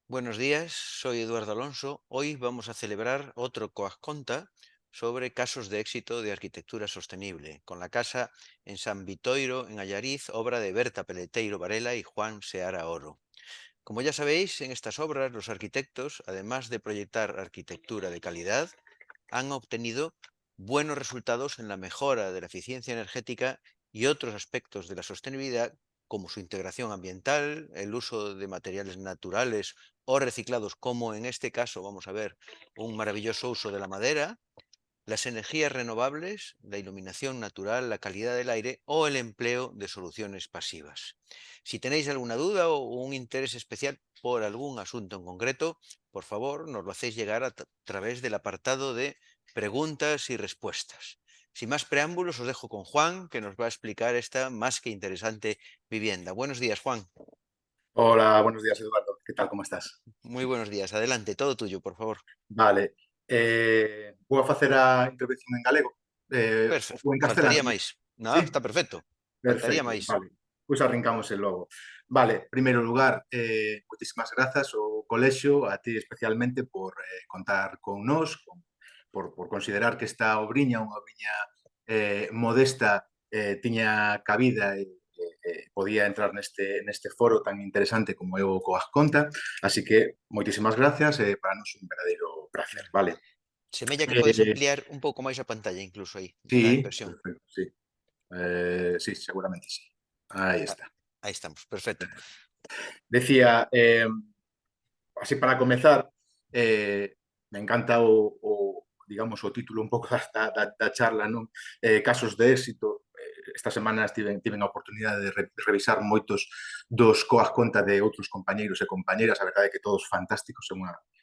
Buenos días, soy Eduardo Alonso. Hoy vamos a celebrar otro Coasconta sobre casos de éxito de arquitectura sostenible, con la casa en San Vitoiro, en Allariz, obra de Berta Peleteiro Varela y Juan Seara Oro. Como ya sabéis, en estas obras los arquitectos, además de proyectar arquitectura de calidad, han obtenido buenos resultados en la mejora de la eficiencia energética y otros aspectos de la sostenibilidad, como su integración ambiental, el uso de materiales naturales o reciclados, como en este caso vamos a ver un maravilloso uso de la madera, las energías renovables, la iluminación natural, la calidad del aire o el empleo de soluciones pasivas. Si tenéis alguna duda o un interés especial por algún asunto en concreto, por favor, nos lo hacéis llegar a través del apartado de preguntas y respuestas. Sin más preámbulos, os dejo con Juan, que nos va a explicar esta más que interesante vivienda. Buenos días, Juan. Hola, buenos días, Eduardo. ¿Qué tal? ¿Cómo estás? Muy buenos días. Adelante, todo tuyo, por favor. Vale. Vou a facer a intervención en galego Perfecto. ou en castelán. Faltaría máis. Sí? Nada, está perfecto. Faltaría Perfecto, máis. vale. Pois arrancamos e logo. Vale, primeiro lugar, moitísimas grazas ao colexio, a ti especialmente por contar con nós, por considerar que esta obriña, unha obriña modesta, tiña cabida e podía entrar neste foro tan interesante como é o Coas Conta. Así que, moitísimas gracias e para nós un verdadeiro placer, vale? Semella que podes Eh, ampliar un pouco máis a pantalla incluso aí, na sí, inversión. perfecto, sí. Sí, seguramente sí. Aí Ah, está. aí estamos, perfecto. Decía, así para comezar, me encanta digamos, o título un pouco da charla, non? Casos de éxito. Esta semana tiven a oportunidade de revisar moitos dos coas conta de outros compañeiros e compañeiras, a verdade é que todos fantásticos,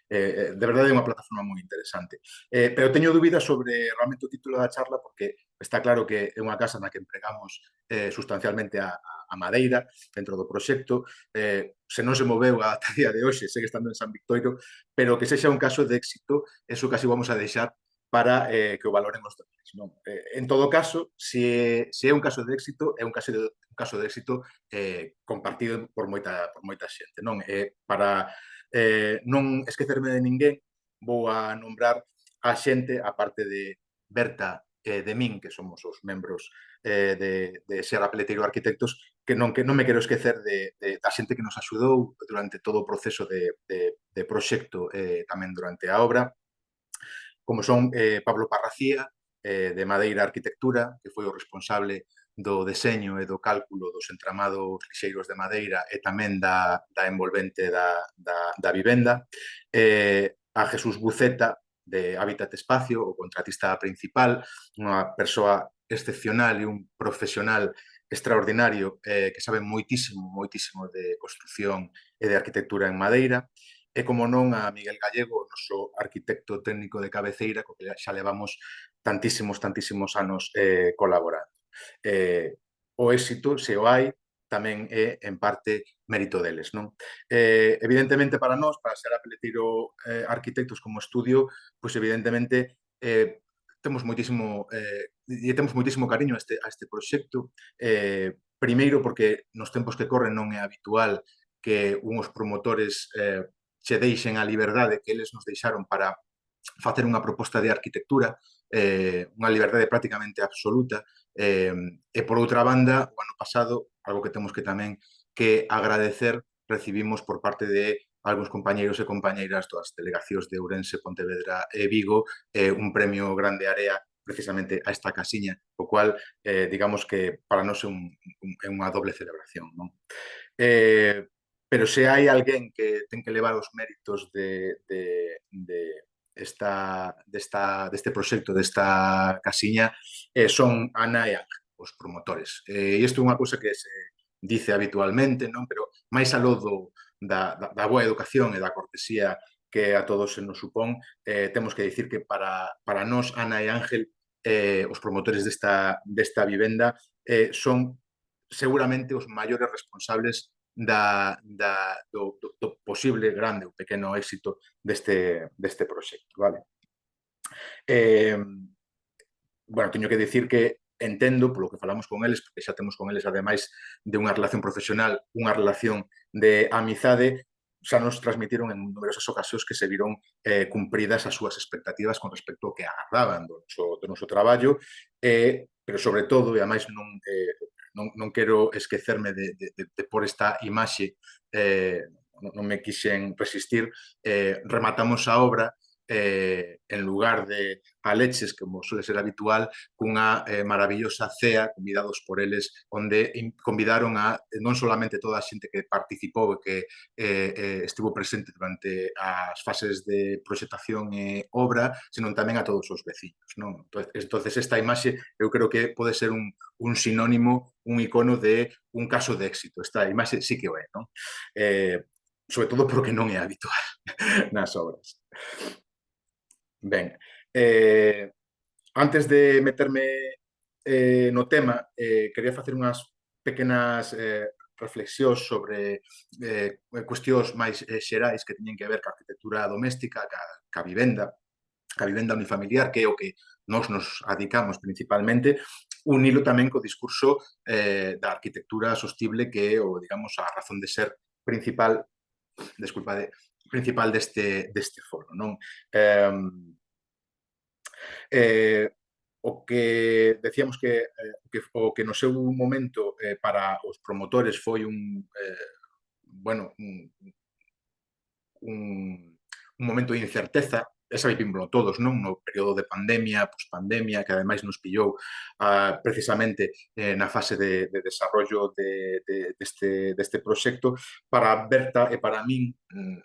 de verdade é unha plataforma moi interesante. Pero teño dúbidas sobre realmente o título da charla, porque está claro que é unha casa na que empregamos sustancialmente a madeira dentro do proxecto, se non se moveu ata a día de hoxe, segue estando en San Victoiro, pero que sexa un caso de éxito, eso casi vamos a deixar para que o valoren os demais. Non? En todo caso, se é un caso de éxito, é un caso de éxito compartido por moita xente. Non? Para non esquecerme de ninguén, vou a nombrar a xente, a parte de Berta e de min, que somos os membros de Serra Peleteiro Arquitectos, que non me quero esquecer da xente que nos axudou durante todo o proceso de proxecto, tamén durante a obra, como son Pablo Parracía, de Madeira Arquitectura, que foi o responsable do deseño e do cálculo dos entramados lixeiros de madeira e tamén da envolvente da vivenda, a Jesús Buceta, de Hábitat Espacio, o contratista principal, unha persoa excepcional e un profesional extraordinario que sabe moitísimo, moitísimo de construción e de arquitectura en madeira, e como non a Miguel Gallego, o noso arquitecto técnico de cabeceira, co que xa levamos tantísimos anos colaborando. O éxito, se o hai, tamén é en parte mérito deles, non? Evidentemente para nós, para ser Peleteiro Arquitectos como estudio, pois evidentemente temos moitísimo cariño a este proxecto, primeiro porque nos tempos que corren non é habitual que unhos promotores che deixen a liberdade que eles nos deixaron para facer unha proposta de arquitectura, unha liberdade prácticamente absoluta, e por outra banda, o ano pasado, algo que temos que tamén que agradecer, recibimos por parte de algúns compañeiros e compañeiras das delegacións de Ourense, Pontevedra e Vigo, un premio Grande Area precisamente a esta casiña, o cual, digamos que para nós é unha doble celebración, non? Eh, pero se hai alguén que ten que levar os méritos deste proxecto, desta casiña, son Ana e Ángel, os promotores. E isto é unha cousa que se dice habitualmente, non? Pero máis aló da boa educación e da cortesía que a todos se nos supón, temos que dicir que para nós, Ana e Ángel, os promotores desta vivenda, son seguramente os maiores responsables do posible grande ou pequeno éxito deste proxecto, vale? Eh, bueno, teño que dicir que entendo, polo que falamos con eles, porque xa temos con eles, ademais de unha relación profesional, unha relación de amizade, xa nos transmitiron en numerosas ocasións que se viron cumpridas as súas expectativas con respecto ao que agardaban do noso traballo, pero sobre todo, e ademais non quero esquecerme de por esta imaxe, non me quixen resistir, rematamos a obra en lugar de a leches, como suele ser habitual, cunha maravillosa cea, convidados por eles, onde convidaron a non solamente toda a xente que participou e que estivo presente durante as fases de proxectación e obra, senón tamén a todos os veciños. Non? Entonces, esta imaxe eu creo que pode ser un sinónimo, un icono de un caso de éxito. Esta imaxe sí que o é, non? Sobre todo porque non é habitual nas obras. Ben, antes de meterme no tema, quería facer unhas pequenas reflexións sobre cuestións máis xerais que teñen que ver ca arquitectura doméstica, ca vivenda unifamiliar, que é o que nós nos adicamos principalmente, unilo tamén co discurso da arquitectura sostible, que é o, digamos, a razón de ser principal, desculpade, principal deste foro, non? Eh, o que decíamos que no seu momento para os promotores foi bueno, un momento de incerteza, esa vivimos todos, non? No período de pandemia, pospandemia, que ademais nos pillou precisamente na fase de desarrollo deste proxecto. Para Berta e para min,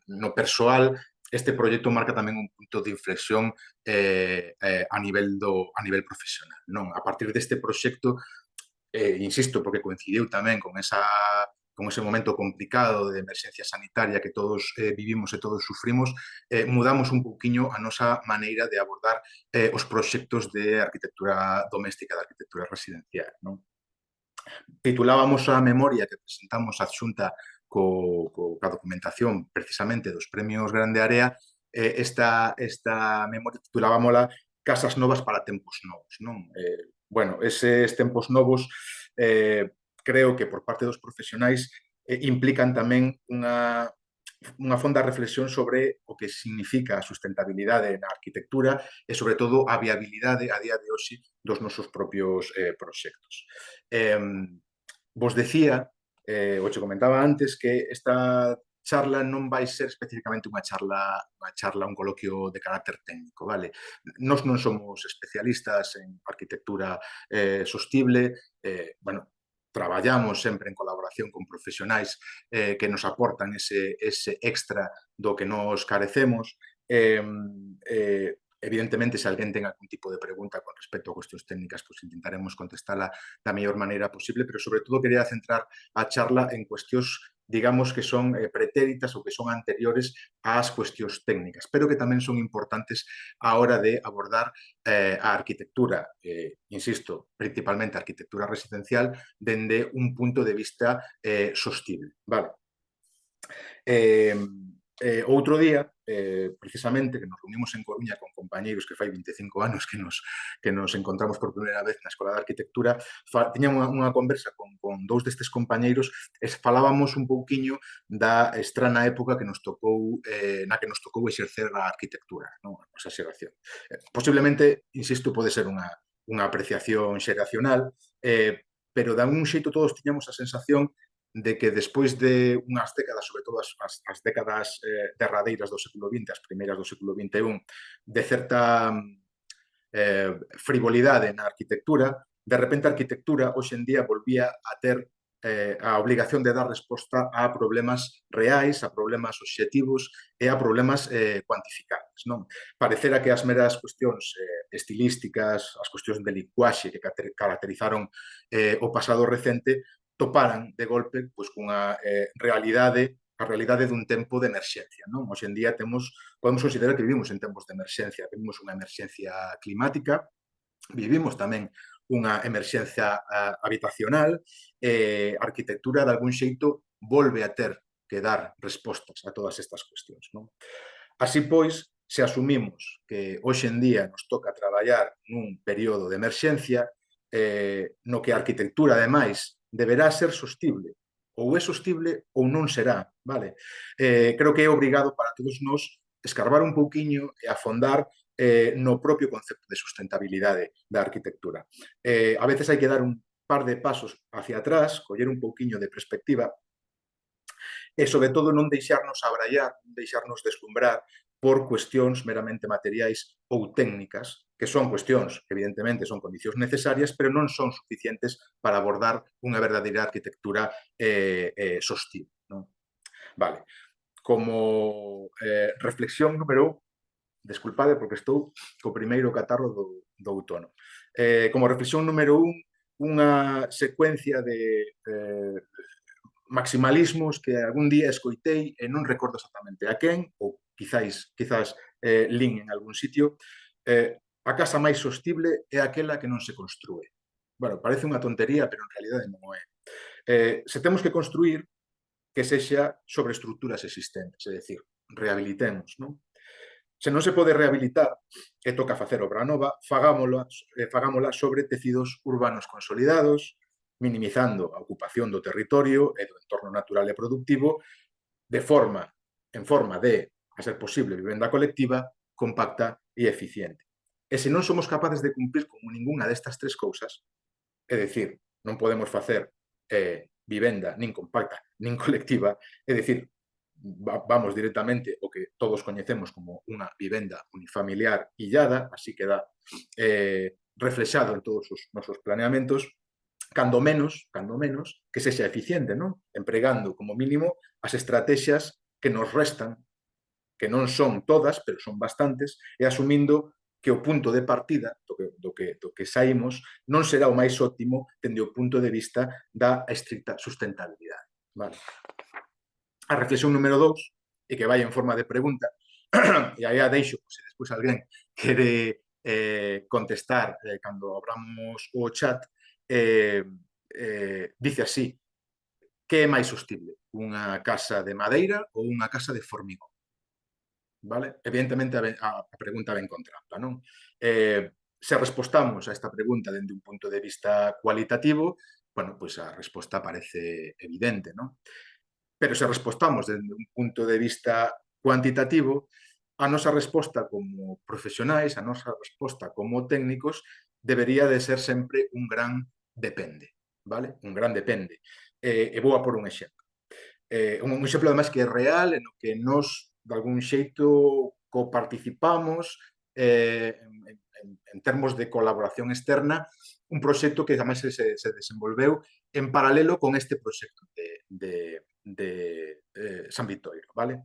no persoal, este proxecto marca tamén un punto de inflexión a nivel profesional, non? A partir deste proxecto, insisto, porque coincidiu tamén con ese momento complicado de emerxencia sanitaria que todos vivimos e todos sufrimos, mudamos un pouquiño a nosa maneira de abordar os proxectos de arquitectura doméstica, de arquitectura residencial. Non? Titulábamos a memoria que presentamos adxunta ca documentación precisamente dos premios Grande Area, esta memoria titulábamola Casas novas para tempos novos. Non? Bueno, eses tempos novos creo que por parte dos profesionais implican tamén unha fonda reflexión sobre o que significa a sustentabilidade na arquitectura e, sobre todo, a viabilidade a día de hoxe dos nosos propios proxectos. Vos decía, o che comentaba antes, que esta charla non vai ser especificamente unha charla, un coloquio de carácter técnico, vale? Nós non somos especialistas en arquitectura sostible, bueno, traballamos sempre en colaboración con profesionais que nos aportan ese extra do que nos carecemos. Evidentemente, se alguén ten algún tipo de pregunta con respecto a cuestións técnicas, pues intentaremos contestala da mellor maneira posible, pero sobre todo quería centrar a charla en cuestións, digamos, que son pretéritas ou que son anteriores ás cuestións técnicas, pero que tamén son importantes á hora de abordar a arquitectura, insisto, principalmente a arquitectura residencial, dende un punto de vista sostible. Vale. Outro día, precisamente, que nos reunimos en Coruña con compañeiros que fai 25 anos que nos encontramos por primeira vez na Escola de Arquitectura, tiñamos unha conversa con dous destes compañeiros e falábamos un pouquiño da estrana época que nos tocou, na que nos tocou exercer a arquitectura, non? A nosa xeración. Posiblemente, insisto, pode ser unha apreciación xeracional, pero de algún xeito todos tiñamos a sensación de que despois de unhas décadas, sobre todo as décadas derradeiras do século XX, as primeiras do século XXI, de certa frivolidade na arquitectura, de repente a arquitectura hoxe en día volvía a ter a obligación de dar resposta a problemas reais, a problemas obxectivos e a problemas cuantificables. Non? Parecera que as meras cuestións estilísticas, as cuestións de linguaxe que caracterizaron o pasado recente, toparan de golpe pois, cunha realidade, a realidade dun tempo de emerxencia. Non? Hoxe en día podemos considerar que vivimos en tempos de emerxencia. Vivimos unha emerxencia climática, vivimos tamén unha emerxencia habitacional, a arquitectura, de algún xeito, volve a ter que dar respostas a todas estas cuestións. Non? Así pois, se asumimos que hoxe en día nos toca traballar nun período de emerxencia, no que a arquitectura, ademais, deberá ser sostible, ou é sostible ou non será, vale? Creo que é obrigado para todos nós escarbar un pouquiño e afondar no propio concepto de sustentabilidade da arquitectura. A veces hai que dar un par de pasos hacia atrás, coller un pouquiño de perspectiva e, sobre todo, non deixarnos abraiar, non deixarnos deslumbrar por cuestións meramente materiais ou técnicas, que son cuestións, evidentemente, son condicións necesarias, pero non son suficientes para abordar unha verdadeira arquitectura sostible. Non? Vale. Como reflexión número 1, desculpade porque estou co primeiro catarro do outono. Como reflexión número 1, unha secuencia de maximalismos que algún día escoitei e non recordo exactamente a quen, ou quizás lin en algún sitio, a casa máis sostible é aquela que non se construe. Bueno, parece unha tontería, pero en realidade non o é. Se temos que construir, que sexa sobre estruturas existentes, é dicir, rehabilitemos, non? Se non se pode rehabilitar e toca facer obra nova, fagámola sobre tecidos urbanos consolidados, minimizando a ocupación do territorio e do entorno natural e productivo en forma de, a ser posible, vivenda colectiva, compacta e eficiente. E se non somos capaces de cumplir con ninguna destas tres cousas, é dicir, non podemos facer vivenda nin compacta nin colectiva, é dicir, vamos directamente o que todos coñecemos como unha vivenda unifamiliar illada, así queda reflexado en todos os nosos planeamentos, cando menos, que sexa eficiente, non? Empregando como mínimo as estrategias que nos restan, que non son todas, pero son bastantes, e asumindo que o punto de partida do que saímos non será o máis óptimo dende o punto de vista da estricta sustentabilidade. Vale. A reflexión número 2, e que vai en forma de pregunta, e aí a deixo, se despois alguén quere contestar cando abramos o chat, dice así: que é máis sostible? Unha casa de madeira ou unha casa de formigón? Vale? Evidentemente a pregunta ven con trampa, non? Se respostamos a esta pregunta dende un punto de vista cualitativo, bueno, pois a resposta parece evidente, non? Pero se respostamos dende un punto de vista cuantitativo, a nosa resposta como profesionais, a nosa resposta como técnicos, debería de ser sempre un gran depende, vale? Un gran depende. E vou a por un exemplo. Un exemplo, además, que é real, no que nos, de algún xeito, coparticipamos en termos de colaboración externa, un proxecto que además se desenvolveu en paralelo con este proxecto de San Vitoiro, vale?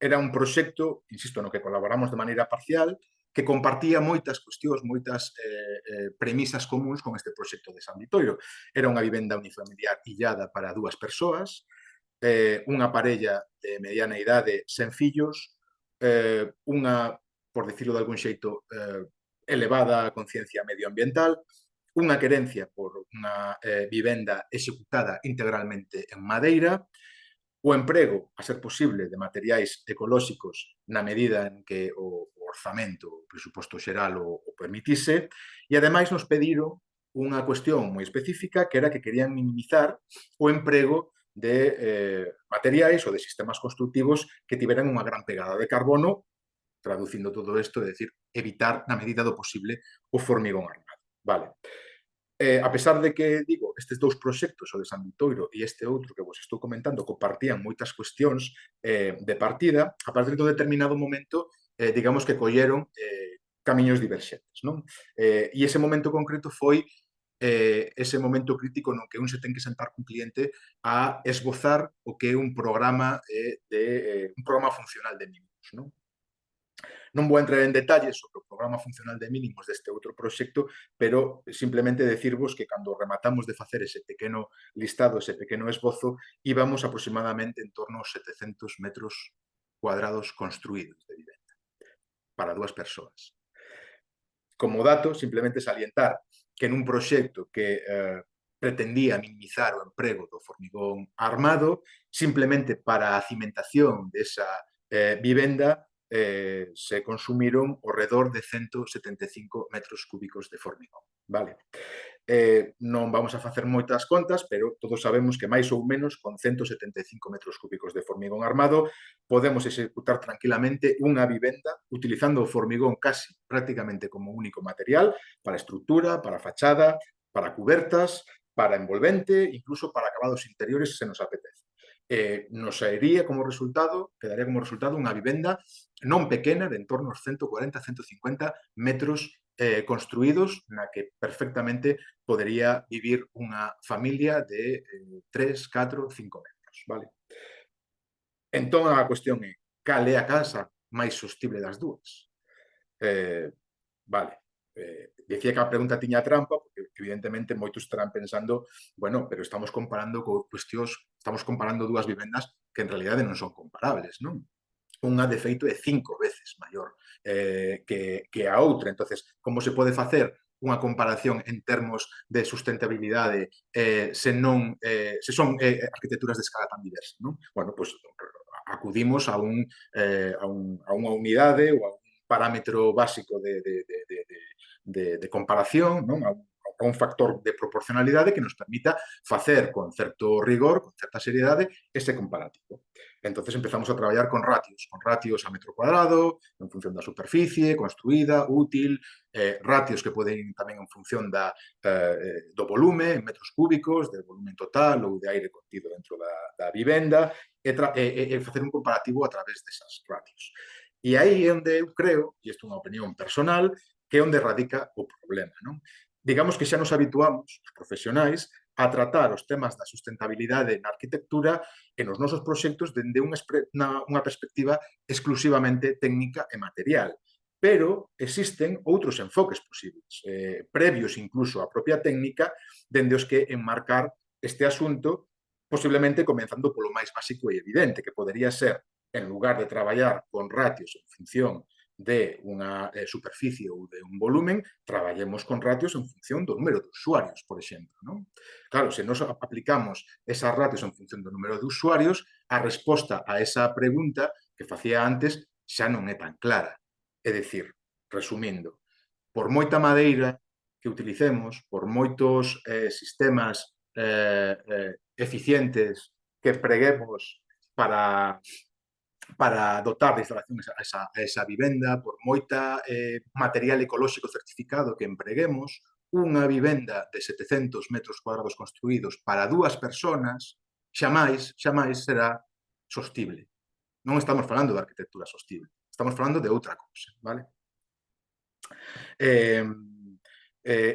Era un proxecto, insisto, no que colaboramos de maneira parcial, que compartía moitas cuestións, moitas premisas comuns con este proxecto de San Vitoiro. Era unha vivenda unifamiliar illada para 2 persoas, unha parella de mediana idade sen fillos, unha, por dicirlo de algún xeito, elevada conciencia medioambiental, unha querencia por unha vivenda executada integralmente en madeira, o emprego, a ser posible, de materiais ecolóxicos na medida en que o orzamento, o presuposto xeral o permitise, e ademais nos pediron unha cuestión moi específica, que era que querían minimizar o emprego de materiais ou de sistemas constructivos que tiveran unha gran pegada de carbono, traducindo todo isto, é dicir, evitar, na medida do posible, o formigón armado. Vale. A pesar de que, digo, estes dous proxectos, o de San Vitoiro e este outro que vos estou comentando, compartían moitas cuestións de partida, a partir dun determinado momento, digamos que colleron camiños diverxentes, non? E ese momento concreto foi ese momento crítico no que un se ten que sentar cun cliente a esbozar o que é un programa un programa funcional de mínimos, non? Non vou entrar en detalles sobre o programa funcional de mínimos deste outro proxecto, pero simplemente decirvos que cando rematamos de facer ese pequeno listado, ese pequeno esbozo, íbamos aproximadamente en torno aos 700 metros cuadrados construídos de vivenda para 2 persoas. Como dato, simplemente salientar que nun proxecto que pretendía minimizar o emprego do formigón armado, simplemente para a cimentación desa vivenda se consumiron ao redor de 175 metros cúbicos de formigón. Vale. Non vamos a facer moitas contas, pero todos sabemos que máis ou menos con 175 metros cúbicos de formigón armado podemos executar tranquilamente unha vivenda utilizando o formigón casi prácticamente como único material para estrutura, para fachada, para cubertas, para envolvente, incluso para acabados interiores se nos apetece. Nos quedaría como resultado unha vivenda non pequena, de en torno aos 140-150 metros construídos, na que perfectamente podería vivir unha familia de 3, 4, 5 metros, vale? Entón, a cuestión é, cal é a casa máis sostible das dúas? Vale, decía que a pregunta tiña trampa, porque evidentemente moitos estarán pensando, bueno, pero estamos comparando estamos comparando dúas vivendas que en realidade non son comparables, non? Unha, de feito, é 5 veces maior que a outra. Entonces, como se pode facer unha comparación en termos de sustentabilidade se son arquitecturas de escala tan diversa, non? Bueno, pues acudimos a unha unidade ou a un parámetro básico de comparación, non? A un factor de proporcionalidade que nos permita facer con certo rigor, con certa seriedade, ese comparativo. Entonces empezamos a traballar con ratios a metro cuadrado, en función da superficie, construída, útil, ratios que poden ir tamén en función do volume, en metros cúbicos, del volumen total ou de aire contido dentro da vivenda, e facer un comparativo a través desas ratios. E aí é onde eu creo, e isto é unha opinión personal, que é onde radica o problema, non? Digamos que xa nos habituamos, os profesionais, a tratar os temas da sustentabilidade na arquitectura e nos nosos proxectos dende unha perspectiva exclusivamente técnica e material. Pero existen outros enfoques posibles, previos incluso á propia técnica, dende os que enmarcar este asunto, posiblemente comenzando polo máis básico e evidente, que podería ser, en lugar de traballar con ratios en función de unha superficie ou de un volumen, traballemos con ratios en función do número de usuarios, por exemplo, non? Claro, se nos aplicamos esas ratios en función do número de usuarios, a resposta a esa pregunta que facía antes xa non é tan clara. É dicir, resumindo, por moita madeira que utilicemos, por moitos sistemas eficientes que preguemos para dotar de instalacións a esa vivenda, por moita material ecolóxico certificado que empreguemos, unha vivenda de 700 metros cuadrados construídos para dúas personas xamais será sostible. Non estamos falando de arquitectura sostible, estamos falando de outra cousa, vale?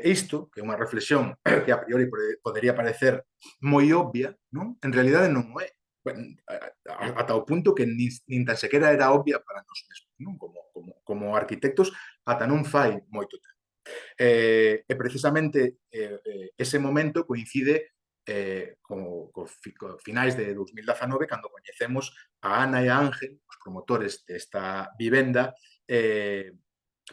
Isto, que é unha reflexión que a priori podería parecer moi obvia, non? En realidade non é. Ata o punto que nin tan sequera era obvia para nós mesmos, non? Como arquitectos, ata non fai moito tempo. E precisamente ese momento coincide co finais de 2019, cando coñecemos a Ana e a Ángel, os promotores desta vivenda,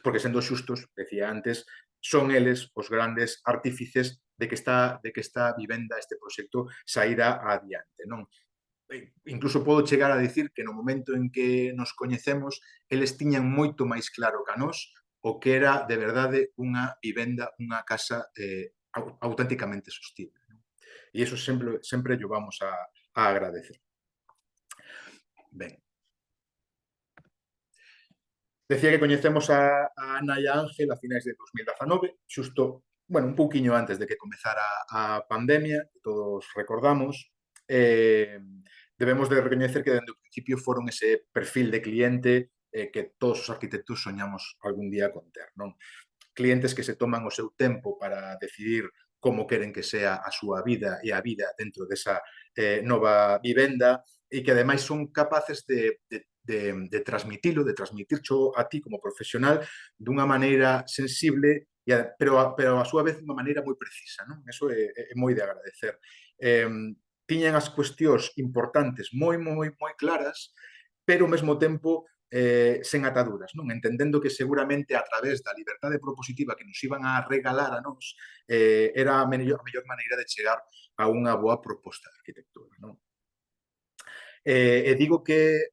porque sendo xustos, decía antes, son eles os grandes artífices de que esta vivenda, este proxecto, saíra adiante, non? Incluso podo chegar a dicir que no momento en que nos coñecemos, eles tiñan moito máis claro que a nós o que era de verdade unha vivenda, unha casa auténticamente sostible. Non? E iso sempre llo vamos a agradecer. Ben. Decía que coñecemos a Ana e a Ángel a finais de 2019, xusto, bueno, un pouquiño antes de que comezara a pandemia, que todos recordamos. Debemos de recoñecer que dende o principio foron ese perfil de cliente que todos os arquitectos soñamos algún día con ter, non? Clientes que se toman o seu tempo para decidir como queren que sea a súa vida e a vida dentro desa nova vivenda e que ademais son capaces de transmitircho a ti como profesional dunha maneira sensible, pero a súa vez dunha maneira moi precisa, non? Eso é moi de agradecer. Tiñan as cuestións importantes moi claras, pero ao mesmo tempo sen ataduras, non? Entendendo que seguramente a través da liberdade propositiva que nos iban a regalar a nós era a mellor maneira de chegar a unha boa proposta de arquitectura, non? E digo que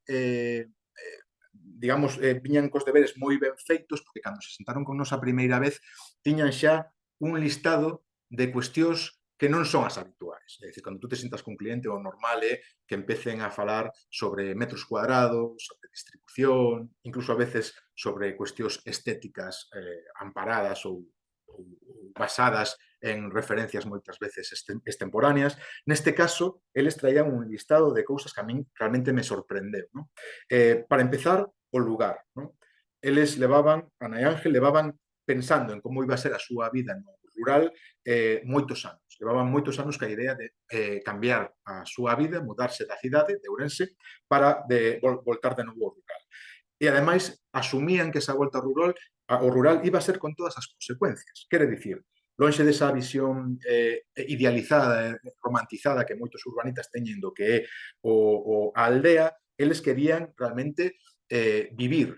digamos, viñan cos deberes moi ben feitos, porque cando se sentaron con nos a primeira vez, tiñan xa un listado de cuestións que non son as habituais. É dicir, cando tú te sintas con cliente, o normal é que empecen a falar sobre metros cuadrados, sobre distribución, incluso a veces sobre cuestións estéticas amparadas ou basadas en referencias moitas veces extemporáneas. Neste caso, eles traían un listado de cousas que a min realmente me sorprendeu. ¿No? Para empezar, o lugar. ¿No? Eles levaban, Ana e Ángel, levaban pensando en como iba a ser a súa vida no rural moitos anos. Levaban moitos anos ca idea de cambiar a súa vida, mudarse da cidade, de Ourense, para voltar de novo ao rural. E, ademais, asumían que esa volta ao rural iba a ser con todas as consecuencias. Quere dicir, lonxe desa visión idealizada, romantizada que moitos urbanitas teñen do que é a aldea, eles querían realmente vivir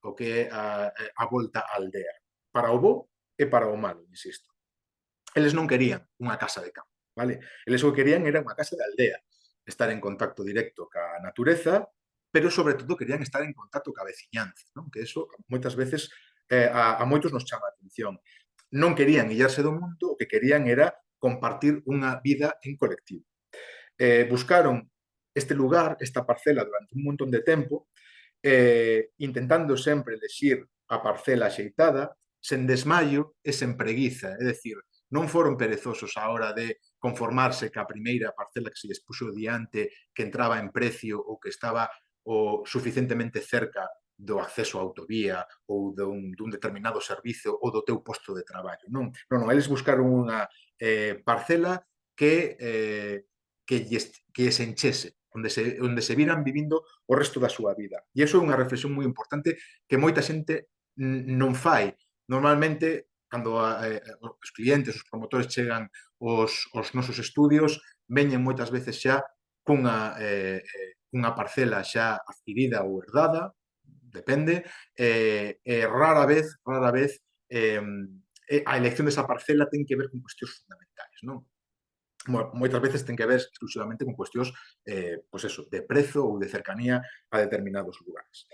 o que é a volta á aldea. Para o bo e para o malo, insisto. Eles non querían unha casa de campo, vale? Eles o que querían era unha casa de aldea, estar en contacto directo ca natureza, pero sobre todo querían estar en contacto ca veciñanza, non? Que eso moitas veces a moitos nos chama a atención. Non querían illarse do mundo, o que querían era compartir unha vida en colectivo. Buscaron este lugar, esta parcela, durante un montón de tempo, intentando sempre elexir a parcela axeitada, sen desmaio e sen preguiza, é dicir, non foron perezosos á hora de conformarse ca primeira parcela que se lles puxo diante, que entraba en precio ou que estaba suficientemente cerca do acceso á autovía ou dun determinado servizo ou do teu posto de traballo. Non, eles buscaron unha parcela que lles enchese, onde se viran vivindo o resto da súa vida. E iso é unha reflexión moi importante que moita xente non fai. Normalmente, cando os clientes, os promotores chegan aos nosos estudios, veñen moitas veces xa cunha parcela xa adquirida ou herdada, depende, e rara vez a elección desa parcela ten que ver con cuestións fundamentais, non? Moitas veces ten que ver exclusivamente con cuestións pues eso, de prezo ou de cercanía a determinados lugares.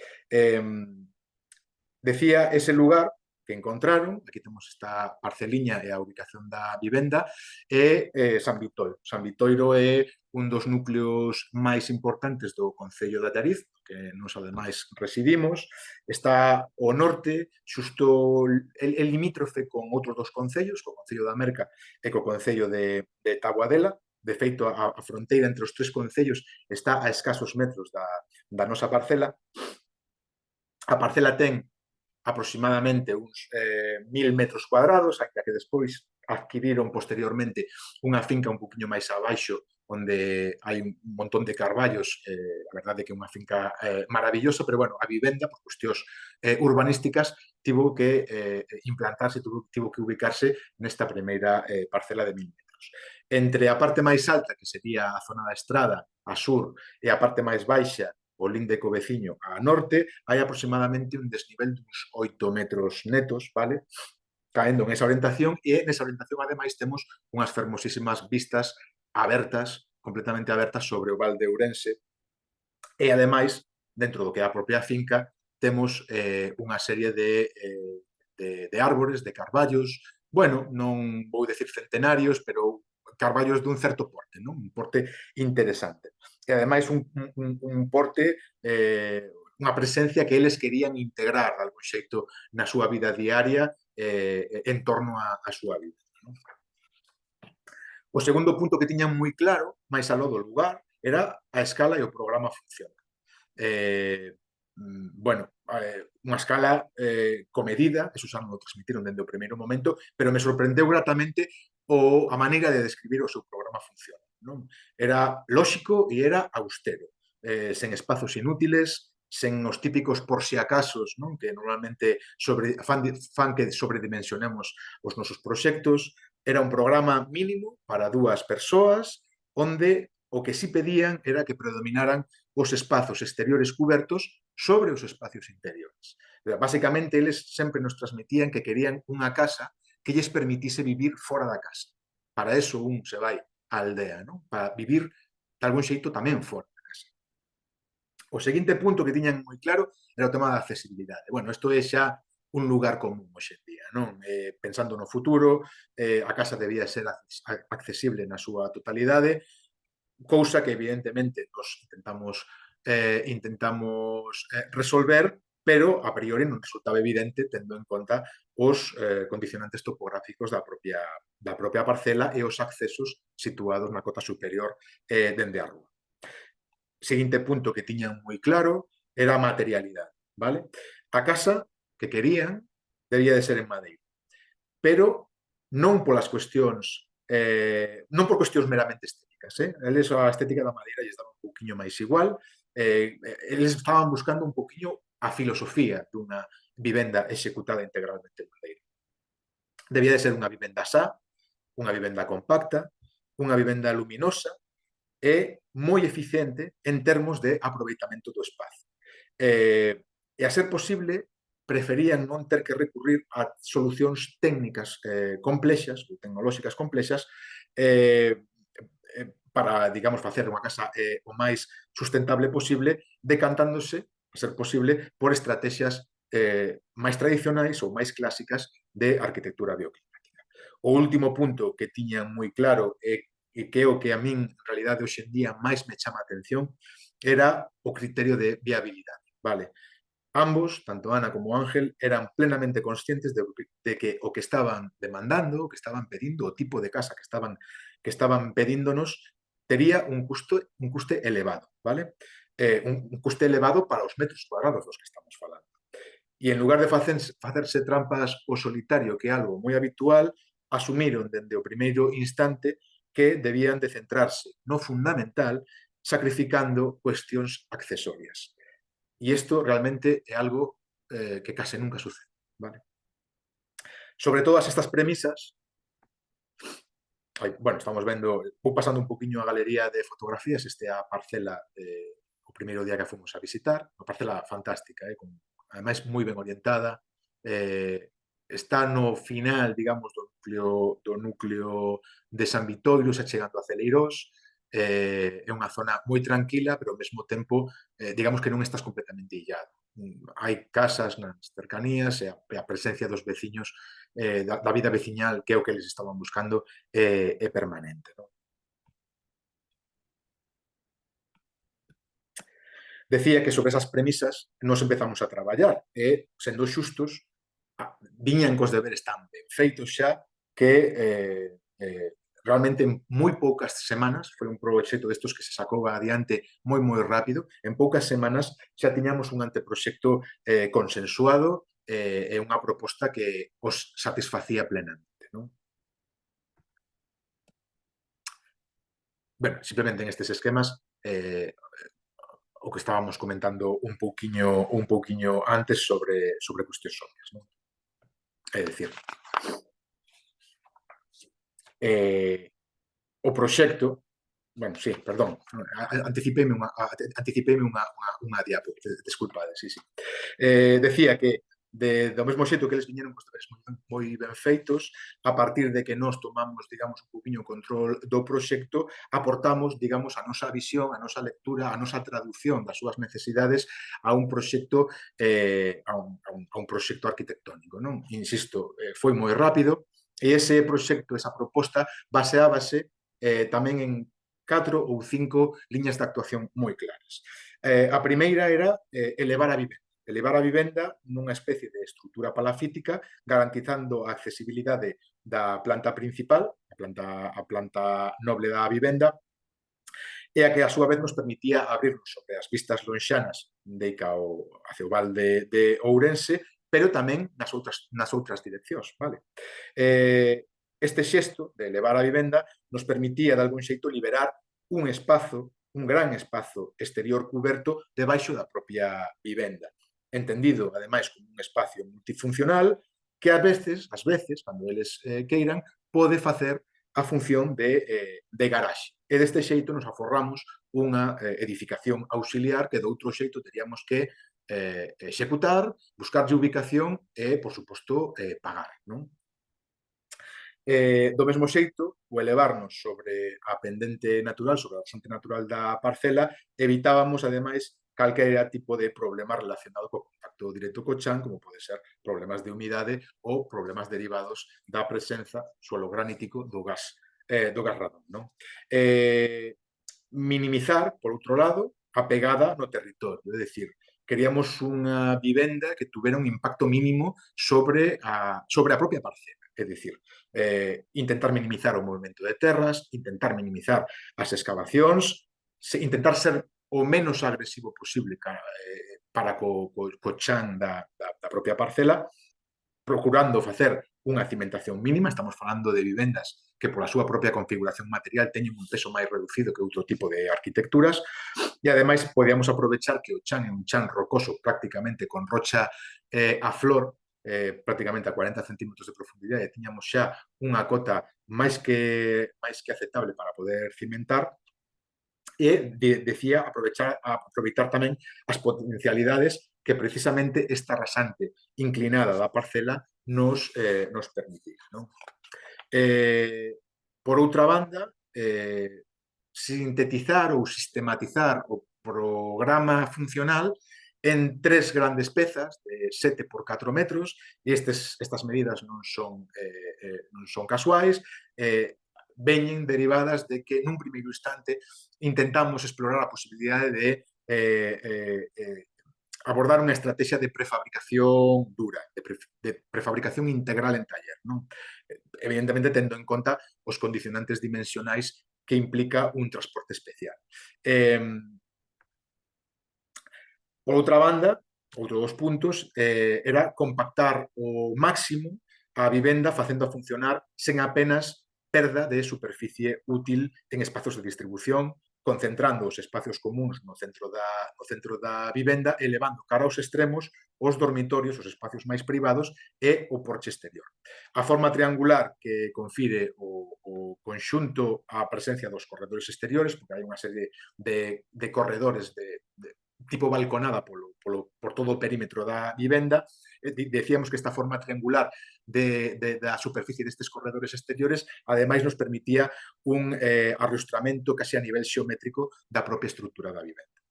Decía ese lugar que encontraron, aquí temos esta parceliña e a ubicación da vivenda, é San Vitoiro. San Vitoiro é un dos núcleos máis importantes do Concello de Allariz, que nos ademais residimos. Está ao norte, xusto el limítrofe con outros dos concellos, co Concello da Merca e co Concello de Taboadela. De feito, a fronteira entre os tres concellos está a escasos metros da nosa parcela. A parcela ten aproximadamente uns 1000 metros cuadrados, ainda que despois adquiriron posteriormente unha finca un poquinho máis abaixo onde hai un montón de carballos, a verdade que é unha finca maravillosa, pero bueno, a vivenda, por cuestións urbanísticas, tivo que implantarse, tivo que ubicarse nesta primeira parcela de 1000 metros. Entre a parte máis alta, que sería a zona da estrada, a sur, e a parte máis baixa, o linde co veciño a norte, hai aproximadamente un desnivel duns 8 metros netos, vale? Caendo nesa orientación, e nesa orientación, ademais, temos unhas fermosísimas vistas abertas, completamente abertas sobre o Val de Ourense, e, ademais, dentro do que é a propia finca, temos unha serie de árbores, de carballos, bueno, non vou decir centenarios, pero carballos dun certo porte, non? Un porte interesante. E, ademais, un porte, unha presencia que eles querían integrar de algún xeito na súa vida diaria en torno á súa vida. Non? O segundo punto que tiñan moi claro, máis aló do lugar, era a escala e o programa funcional. Bueno, unha escala comedida, eso xa non o transmitiron dende o primeiro momento, pero me sorprendeu gratamente a maneira de describir o seu programa funcional. Non? Era lóxico e era austero, sen espazos inútiles, sen os típicos por si acasos, non? Que normalmente fan que sobredimensionemos os nosos proxectos. Era un programa mínimo para 2 persoas, onde o que sí pedían era que predominaran os espazos exteriores cubertos sobre os espacios interiores. Básicamente, eles sempre nos transmitían que querían unha casa que lles permitise vivir fora da casa. Para eso un se vai á aldea, non? Para vivir de algún xeito tamén fora da casa. O seguinte punto que tiñan moi claro era o tema da accesibilidade. Bueno, isto é xa un lugar común hoxe en día, non? Pensando no futuro, a casa debía ser accesible na súa totalidade, cousa que evidentemente nos intentamos resolver, pero a priori non resultaba evidente tendo en conta os condicionantes topográficos da propia parcela e os accesos situados na cota superior dende a rúa. Seguinte punto que tiñan moi claro era a materialidade, vale? A casa que querían debía de ser en madeira, pero non polas cuestións non por cuestións meramente estéticas, eles a estética da madeira lles daba un pouquiño máis igual, eles estaban buscando un pouquiño a filosofía dunha vivenda executada integralmente en madeira. Debía de ser unha vivenda xa, unha vivenda compacta, unha vivenda luminosa e moi eficiente en termos de aproveitamento do espazo. E a ser posible, preferían non ter que recurrir a solucións técnicas complexas ou tecnolóxicas complexas para, digamos, facer unha casa o máis sustentable posible, decantándose, a ser posible, por estrategias máis tradicionais ou máis clásicas de arquitectura bioclimática. O último punto que tiñan moi claro e que é o que a min, en realidade, hoxe en día máis me chama a atención, era o criterio de viabilidade, vale? Ambos, tanto Ana como Ángel, eran plenamente conscientes de que o que estaban demandando, o que estaban pedindo, o tipo de casa que estaban pedíndonos, tería un custe elevado, vale? Un custe elevado para os metros cuadrados dos que estamos falando. E en lugar de facerse trampas o solitario, que é algo moi habitual, asumiron dende o primeiro instante que debían de centrarse no fundamental, sacrificando cuestións accesorias. E isto realmente é algo que case nunca sucede, vale? Sobre todas estas premisas, bueno, estamos vendo, vou pasando un poquinho a galería de fotografías, este é a parcela o primeiro día que fomos a visitar, unha parcela fantástica, ademais moi ben orientada, está no final, digamos, do núcleo de San Vitoiro, xa chegando a Celeirós, é unha zona moi tranquila, pero ao mesmo tempo, digamos que non estás completamente illado. Hai casas nas cercanías e a presencia dos veciños, da vida veciñal, que é o que eles estaban buscando, é permanente, non? Decía que sobre esas premisas nos empezamos a traballar e, sendo xustos, viñan cos deberes tan ben feitos xa que realmente en moi poucas semanas, foi un proxecto destos que se sacou adiante moi rápido, en poucas semanas xa tiñamos un anteproxecto consensuado e unha proposta que os satisfacía plenamente, non? Bueno, simplemente en estes esquemas o que estábamos comentando un pouquiño antes sobre cuestións obvias, non? É dicir, o proxecto, bueno, sí, perdón, anticipeime unha diapo, desculpade, sí. Decía que do mesmo xeito que eles viñeron cos deberes moi ben feitos, a partir de que nós tomamos, digamos, un poquinho o control do proxecto, aportamos, digamos, a nosa visión, a nosa lectura, a nosa traducción das súas necesidades a un proxecto a un proxecto arquitectónico, non? Insisto, foi moi rápido e ese proxecto, esa proposta, baseábase tamén en 4 ou 5 liñas de actuación moi claras. A primeira era elevar a vivenda nunha especie de estrutura palafítica, garantizando a accesibilidade da planta principal, a planta noble da vivenda, e a que a súa vez nos permitía abrirnos sobre as vistas lonxanas deica hacia o val de Ourense, pero tamén nas outras direccións, vale? Este xesto de elevar a vivenda nos permitía, de algún xeito, liberar un espazo, un gran espazo exterior cuberto debaixo da propia vivenda, entendido, ademais, como un espacio multifuncional que ás veces, cando eles queiran, pode facer a función de garaxe. E deste xeito nos aforramos unha edificación auxiliar que de outro xeito teríamos que executar, buscarlle ubicación e, por suposto, pagar, non? Do mesmo xeito, o elevarnos sobre a pendente natural, sobre a xente natural da parcela, evitábamos, ademais, calquera tipo de problema relacionado co contacto contacto directo co chan, como pode ser problemas de humidade ou problemas derivados da presenza suelo granítico do gas radón, non? Minimizar, por outro lado, a pegada no territorio, é dicir, queríamos unha vivenda que tuvera un impacto mínimo sobre a propia parcela. É dicir, intentar minimizar o movimento de terras, intentar minimizar as excavacións, intentar ser o menos agresivo posible para co chan da propia parcela, procurando facer unha cimentación mínima. Estamos falando de vivendas que pola súa propia configuración material teñen un peso máis reducido que outro tipo de arquitecturas, e ademais podíamos aprovechar que o chan é un chan rocoso prácticamente con rocha a flor, prácticamente a 40 centímetros de profundidade, e tiñamos xa unha cota máis que aceptable para poder cimentar, e decía aproveitar tamén as potencialidades que precisamente esta rasante inclinada da parcela nos permitía, non? Por outra banda, sintetizar ou sistematizar o programa funcional en 3 grandes pezas de 7 por 4 metros, e estas medidas non son casuais, veñen derivadas de que nun primeiro instante intentamos explorar a posibilidade de abordar unha estrategia de prefabricación dura, de prefabricación integral en taller, non? Evidentemente, tendo en conta os condicionantes dimensionais que implica un transporte especial. Por outra banda, outro dos puntos, era compactar o máximo a vivenda facendo a funcionar sen apenas perda de superficie útil en espacios de distribución, concentrando os espacios comuns no centro da vivenda e levando cara aos extremos os dormitorios, os espacios máis privados e o porche exterior. A forma triangular que confire o conxunto a presencia dos corredores exteriores, porque hai unha serie de corredores tipo balconada por todo o perímetro da vivenda. Decíamos que esta forma triangular da superficie destes corredores exteriores ademais nos permitía un arrostramento case a nivel xeométrico da propia estrutura da vivenda.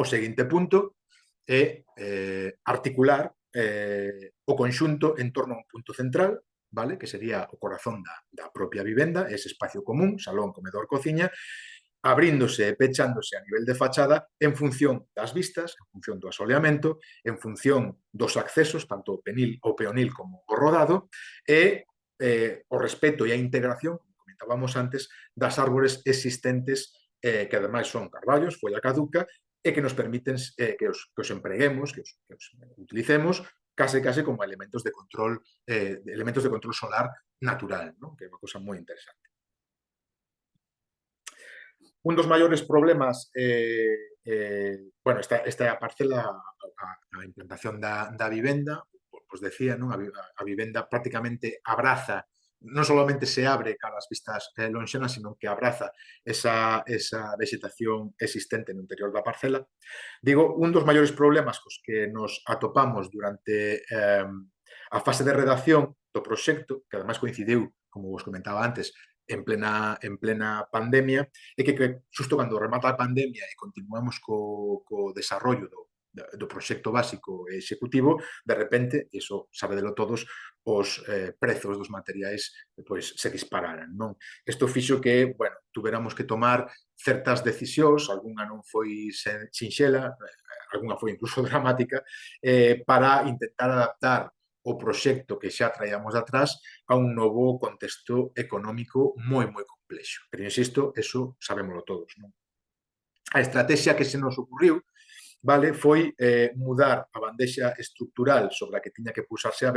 O seguinte punto é articular o conxunto en torno a un punto central, vale? Que sería o corazón da propia vivenda, ese espacio común, salón, comedor, cociña, abríndose e pechándose a nivel de fachada en función das vistas, en función do asoleamento, en función dos accesos, tanto o peonil como o rodado, e o respeto e a integración, como comentábamos antes, das árbores existentes, que ademais son carballos, folla caduca, e que nos permiten que os empreguemos, que os utilicemos, case como elementos de control solar natural, ¿no? Que é unha cosa moi interesante. Un dos maiores problemas, bueno, esta é a parcela, a implantación da vivenda, pues decía, non? A vivenda prácticamente abraza, non solamente se abre cara ás vistas lonxanas, sino que abraza esa vegetación existente no interior da parcela. Digo, un dos maiores problemas cos que nos atopamos durante a fase de redacción do proxecto, que ademais coincidiu, como vos comentaba antes, en plena pandemia, e que xusto cando remata a pandemia e continuamos co desarrollo do proxecto básico e executivo, de repente, iso sabedelo todos, os prezos dos materiais pois, se dispararan, non? Isto fixo que, bueno, tuveramos que tomar certas decisións, algunha non foi sinxela, algunha foi incluso dramática, para intentar adaptar o proxecto que xa traíamos atrás a un novo contexto económico moi complexo. Pero, insisto, eso sabémolo todos, non? A estrategia que se nos ocurriu, vale, foi mudar a bandexa estructural sobre a que tiña que pulsarse a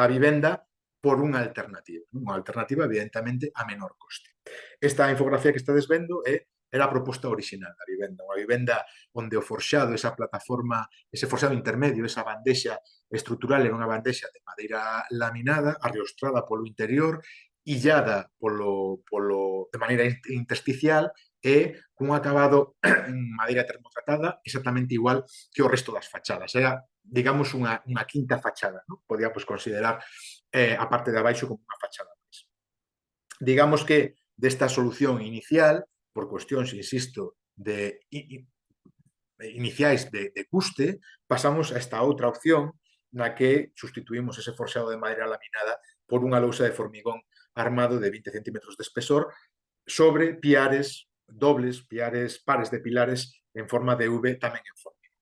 vivenda por unha alternativa. Unha alternativa, evidentemente, a menor coste. Esta infografía que estades vendo era a proposta original da vivenda. Unha vivenda onde o forxado, esa plataforma, ese forxado intermedio, esa bandexa estrutural era unha bandexa de madeira laminada, arreostrada polo interior, illada de maneira intersticial e cun acabado en madeira termotratada exactamente igual que o resto das fachadas. Era, digamos, unha quinta fachada, ¿no? Podíamos considerar a parte de abaixo como unha fachada máis. Digamos que desta solución inicial, por cuestións, insisto, de iniciais de custe, pasamos a esta outra opción na que sustituímos ese forxado de madeira laminada por unha lousa de formigón armado de 20 centímetros de espesor sobre piares dobles, pares de pilares en forma de V tamén en formigón.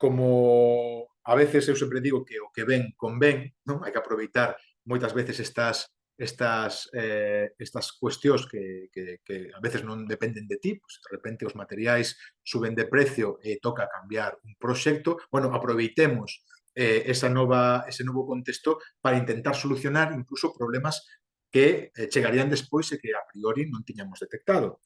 Como a veces eu sempre digo que o que ven convén, non? Hai que aproveitar moitas veces estas cuestións que a veces non dependen de ti, pues de repente os materiais suben de precio e toca cambiar un proxecto, bueno, aproveitemos ese novo contexto para intentar solucionar incluso problemas que chegarían despois e que a priori non tiñamos detectado.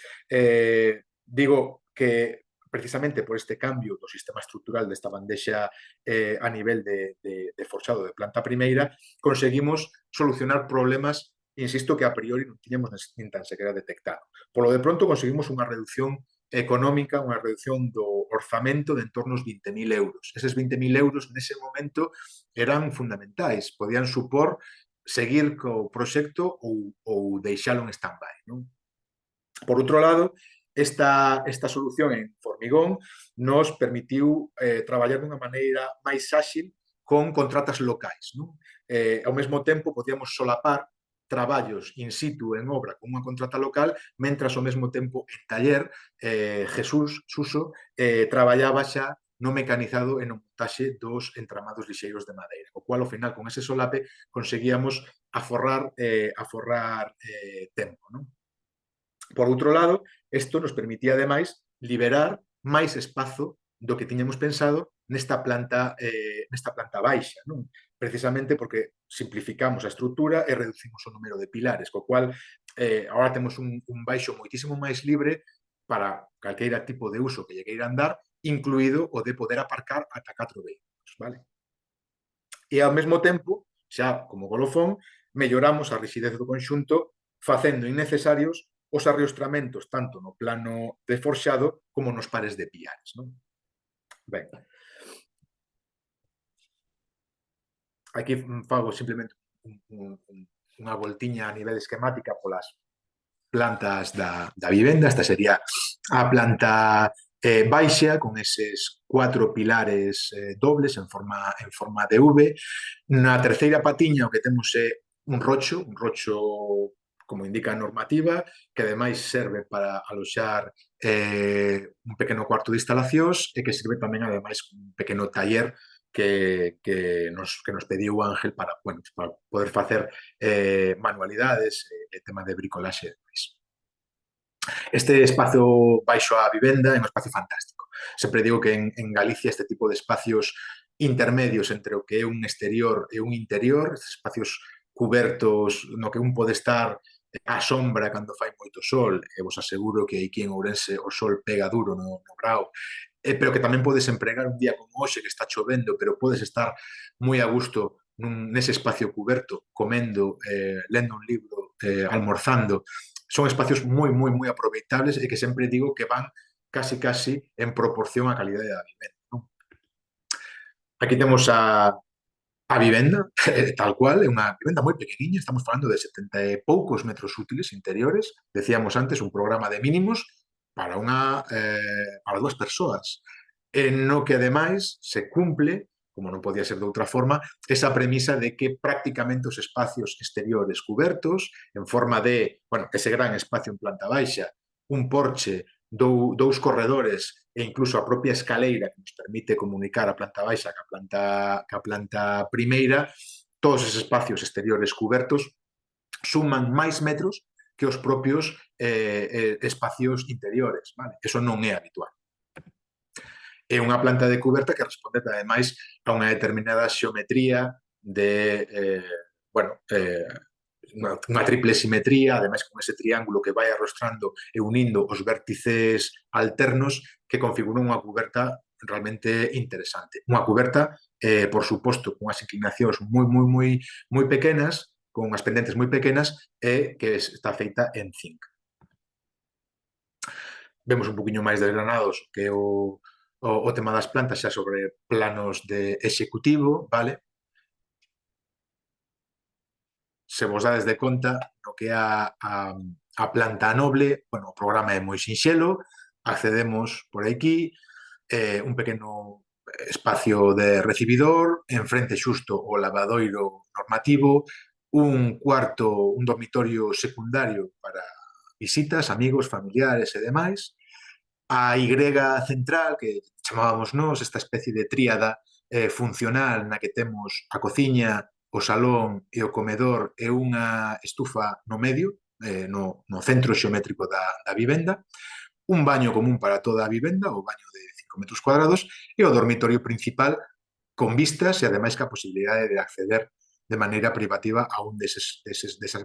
Digo que precisamente por este cambio do sistema estructural desta bandexa a nivel de forxado de planta primeira, conseguimos solucionar problemas, insisto, que a priori non tiñamos nin tan sequera detectado. Polo de pronto conseguimos unha reducción económica, unha reducción do orzamento de en torno aos 20.000 euros. Eses 20.000 euros nese momento eran fundamentais, podían supor seguir co proxecto ou deixalo en stand-by, non? Por outro lado, esta solución en formigón nos permitiu traballar dunha maneira máis áxil con contratas locais. Non? Ao mesmo tempo, podíamos solapar traballos in situ en obra con unha contrata local, mentras ao mesmo tempo en taller Jesús Suso traballaba xa no mecanizado e no montaxe dos entramados lixeiros de madeira, o cual, ao final, con ese solape, conseguíamos aforrar tempo. Non? Por outro lado, isto nos permitía, ademais, liberar máis espazo do que tiñamos pensado nesta planta baixa, non? Precisamente porque simplificamos a estrutura e reducimos o número de pilares, co cual agora temos un baixo moitísimo máis libre para calqueira tipo de uso que lle queira andar, incluído o de poder aparcar ata 4 vehículos, vale? E ao mesmo tempo, xa como colofón, melloramos a rigidez do conxunto facendo innecesarios os arreostramentos tanto no plano de forxado como nos pares de piares. Non? Ben, aquí fago simplemente unha voltiña a nivel esquemática polas plantas da vivenda. Esta sería a planta baixa con eses 4 pilares dobles en forma de V. Na terceira patiña o que temos é un rocho como indica a normativa, que ademais serve para aloxar un pequeno cuarto de instalacións e que sirve tamén ademais un pequeno taller que nos pediu Ángel para poder facer manualidades e tema de bricolaxe e demais. Este espazo baixo á vivenda é un espazo fantástico. Sempre digo que en Galicia este tipo de espacios intermedios entre o que é un exterior e un interior, estes espacios cubertos no que un pode estar á sombra cando fai moito sol, e vos aseguro que aquí en Ourense o sol pega duro no brao, pero que tamén podes empregar un día como hoxe que está chovendo, pero podes estar moi a gusto nese espacio cuberto, comendo, lendo un libro, almorzando. Son espacios moi aproveitables e que sempre digo que van casi en proporción á calidade da vivenda. Non? Aquí temos a vivenda, tal cual, é unha vivenda moi pequeniña, estamos falando de 70 e poucos metros útiles interiores, decíamos antes, un programa de mínimos para para 2 persoas, no que ademais se cumple, como non podía ser de outra forma, esa premisa de que prácticamente os espacios exteriores cubertos, en forma de, ese gran espacio en planta baixa, un porche, dous corredores e incluso a propia escaleira que nos permite comunicar a planta baixa ca planta primeira, todos esos espacios exteriores cubertos suman máis metros que os propios espacios interiores. Vale? Eso non é habitual. É unha planta de cuberta que responde, ademais, a unha determinada xeometría de, unha triple simetría, ademais con ese triángulo que vai arrostrando e unindo os vértices alternos que configuran unha cuberta realmente interesante. Unha cuberta, por suposto, con as inclinacións moi pequenas, con as pendentes moi pequenas e que está feita en zinc. Vemos un poquinho máis desgranados que o tema das plantas xa sobre planos de executivo, vale? Se vos dades de conta, no que a planta noble, o programa é moi sinxelo, accedemos por aquí, un pequeno espacio de recibidor, enfrente xusto o lavadoiro normativo, un cuarto, un dormitorio secundario para visitas, amigos, familiares e demais, a Y central, que chamábamos nós, esta especie de tríada funcional na que temos a cociña, o salón e o comedor e unha estufa no medio, no centro xeométrico da vivenda, un baño común para toda a vivenda, o baño de 5 metros cuadrados, e o dormitorio principal con vistas e ademais ca posibilidade de acceder de maneira privativa a un desas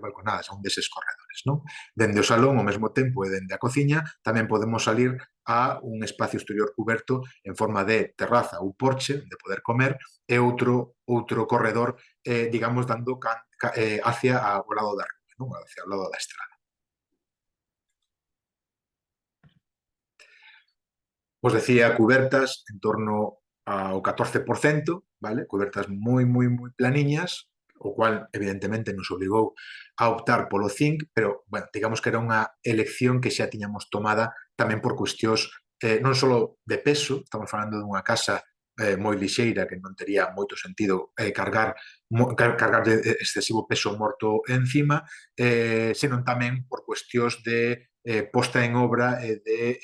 balconadas, a un deses corredores. Non? Dende o salón, ao mesmo tempo, e dende a cociña, tamén podemos salir a un espacio exterior cuberto en forma de terraza ou porche, de poder comer, e outro corredor, digamos, dando hacia o lado da rúa, non? Hacia o lado da estrada. Os decía cubertas en torno ao 14%, vale? Cubertas moi planiñas, o cual evidentemente nos obligou a optar polo zinc, pero, bueno, digamos que era unha elección que xa tiñamos tomada tamén por cuestións non só de peso, estamos falando dunha casa moi lixeira que non tería moito sentido cargar de excesivo peso morto encima, senón tamén por cuestións de posta en obra e de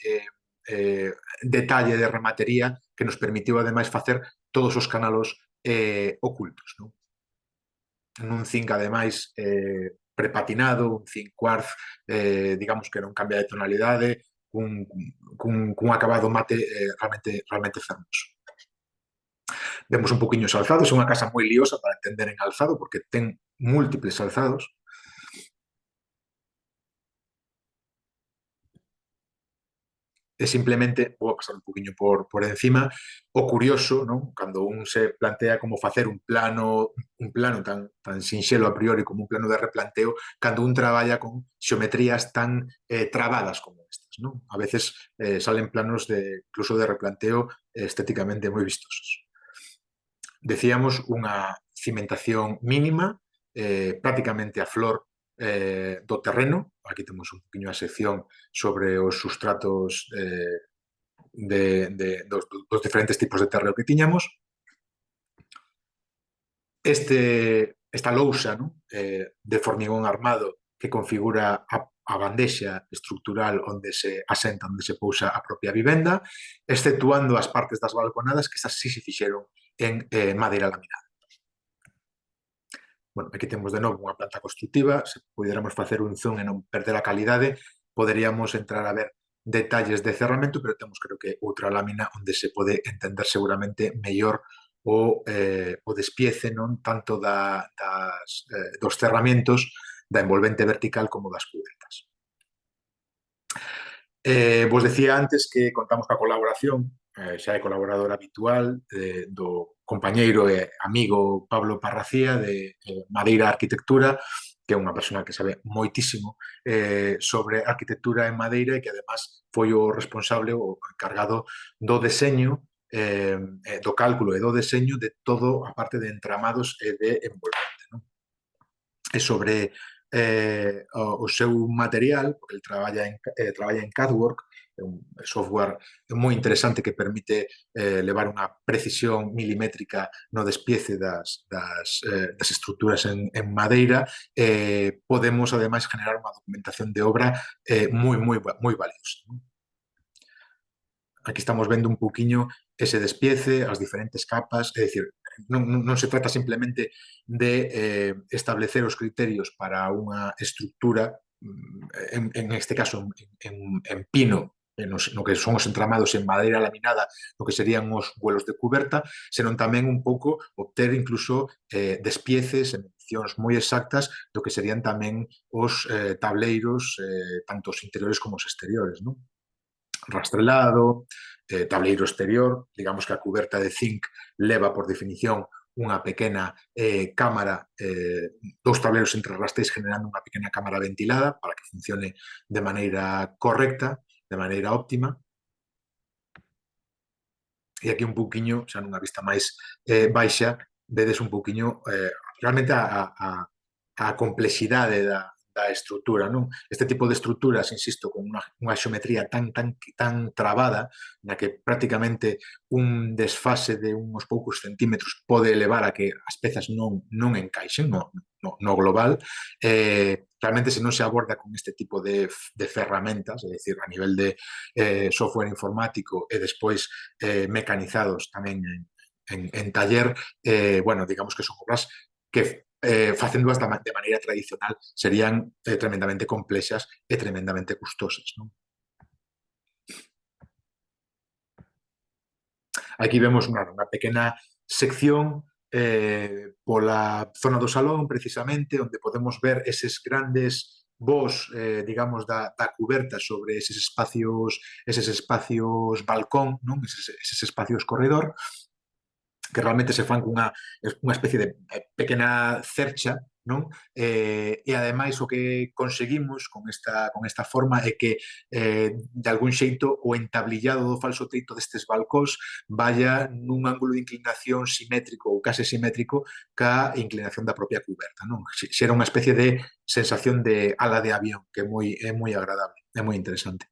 detalle de rematería que nos permitiu ademais facer todos os canalos ocultos. Non? Nun zinc ademais prepatinado, un zinc quartz, digamos que non cambia de tonalidade, cun acabado mate realmente fermoso. Vemos un poquinho os alzados, é unha casa moi liosa para entender en alzado, porque ten múltiples alzados. E simplemente, vou pasar un poquinho por encima, o curioso, non? Cando un se plantea como facer un plano tan sinxelo a priori como un plano de replanteo, cando un traballa con xeometrías tan trabadas como estas, non? A veces salen planos incluso de replanteo estéticamente moi vistosos. Decíamos unha cimentación mínima, prácticamente a flor do terreno. Aquí temos un poquinho a sección sobre os sustratos dos diferentes tipos de terreo que tiñamos. Esta lousa, non? De formigón armado que configura a bandexa estrutural onde se asenta, onde se pousa a propia vivenda, exceptuando as partes das balconadas que esas sí se fixeron en madeira laminada. Bueno, aquí temos de novo unha planta constructiva, se puderamos facer un zoom e non perder a calidade, poderíamos entrar a ver detalles de cerramento, pero temos creo que outra lámina onde se pode entender seguramente mellor o despiece non tanto dos cerramentos da envolvente vertical como das cubertas. Vos decía antes que contamos ca colaboración, xa é colaborador habitual do compañeiro e amigo Pablo Parracía de Madeira Arquitectura, que é unha persona que sabe moitísimo sobre arquitectura en madeira e que además foi o responsable, o encargado do deseño, do cálculo e do deseño de todo a parte de entramados e de envolvente. Non? E sobre o seu material, porque ele traballa en CADWork, é un software moi interesante que permite levar unha precisión milimétrica no despiece das estruturas en madeira, podemos ademais generar unha documentación de obra moi valiosa. Aquí estamos vendo un poquinho ese despiece, as diferentes capas, é dicir, non se trata simplemente de establecer os criterios para unha estructura, en este caso en pino, no que son os entramados en madeira laminada, no que serían os vuelos de cuberta, senón tamén un pouco obter incluso despieces e medicións moi exactas do que serían tamén os tableiros, tanto os interiores como os exteriores, non? Rastrelado, tableiro exterior, digamos que a cuberta de zinc leva por definición unha pequena cámara, dous tableiros entre rastreis generando unha pequena cámara ventilada para que funcione de maneira correcta, de maneira óptima. E aquí un pouquiño, xa nunha vista máis baixa, vedes un pouquiño realmente a complexidade da estrutura, non? Este tipo de estruturas, insisto, con unha xeometría tan trabada, na que prácticamente un desfase de uns poucos centímetros pode levar a que as pezas non encaixen no global, realmente se non se aborda con este tipo de ferramentas, é dicir, a nivel de software informático e despois mecanizados tamén en taller, bueno, digamos que son obras que facéndoas de maneira tradicional serían tremendamente complexas e tremendamente custosas, non? Aquí vemos unha pequena sección pola zona do salón, precisamente, onde podemos ver eses grandes vós, digamos, da cuberta sobre eses espacios balcón, non? Eses espacios corredor, que realmente se fan cunha especie de pequena cercha, non? E ademais o que conseguimos con esta forma é que de algún xeito o entablillado do falso teito destes balcóns vaya nun ángulo de inclinación simétrico ou case simétrico ca inclinación da propia cuberta, non? Xera unha especie de sensación de ala de avión que é moi agradable, é moi interesante.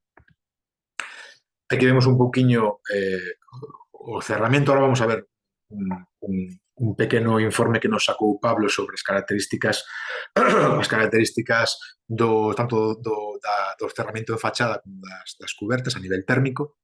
Aquí vemos un pouquiño o cerramento. Ahora vamos a ver un pequeno informe que nos sacou Pablo sobre as características tanto do cerramento de fachada como das cubertas a nivel térmico,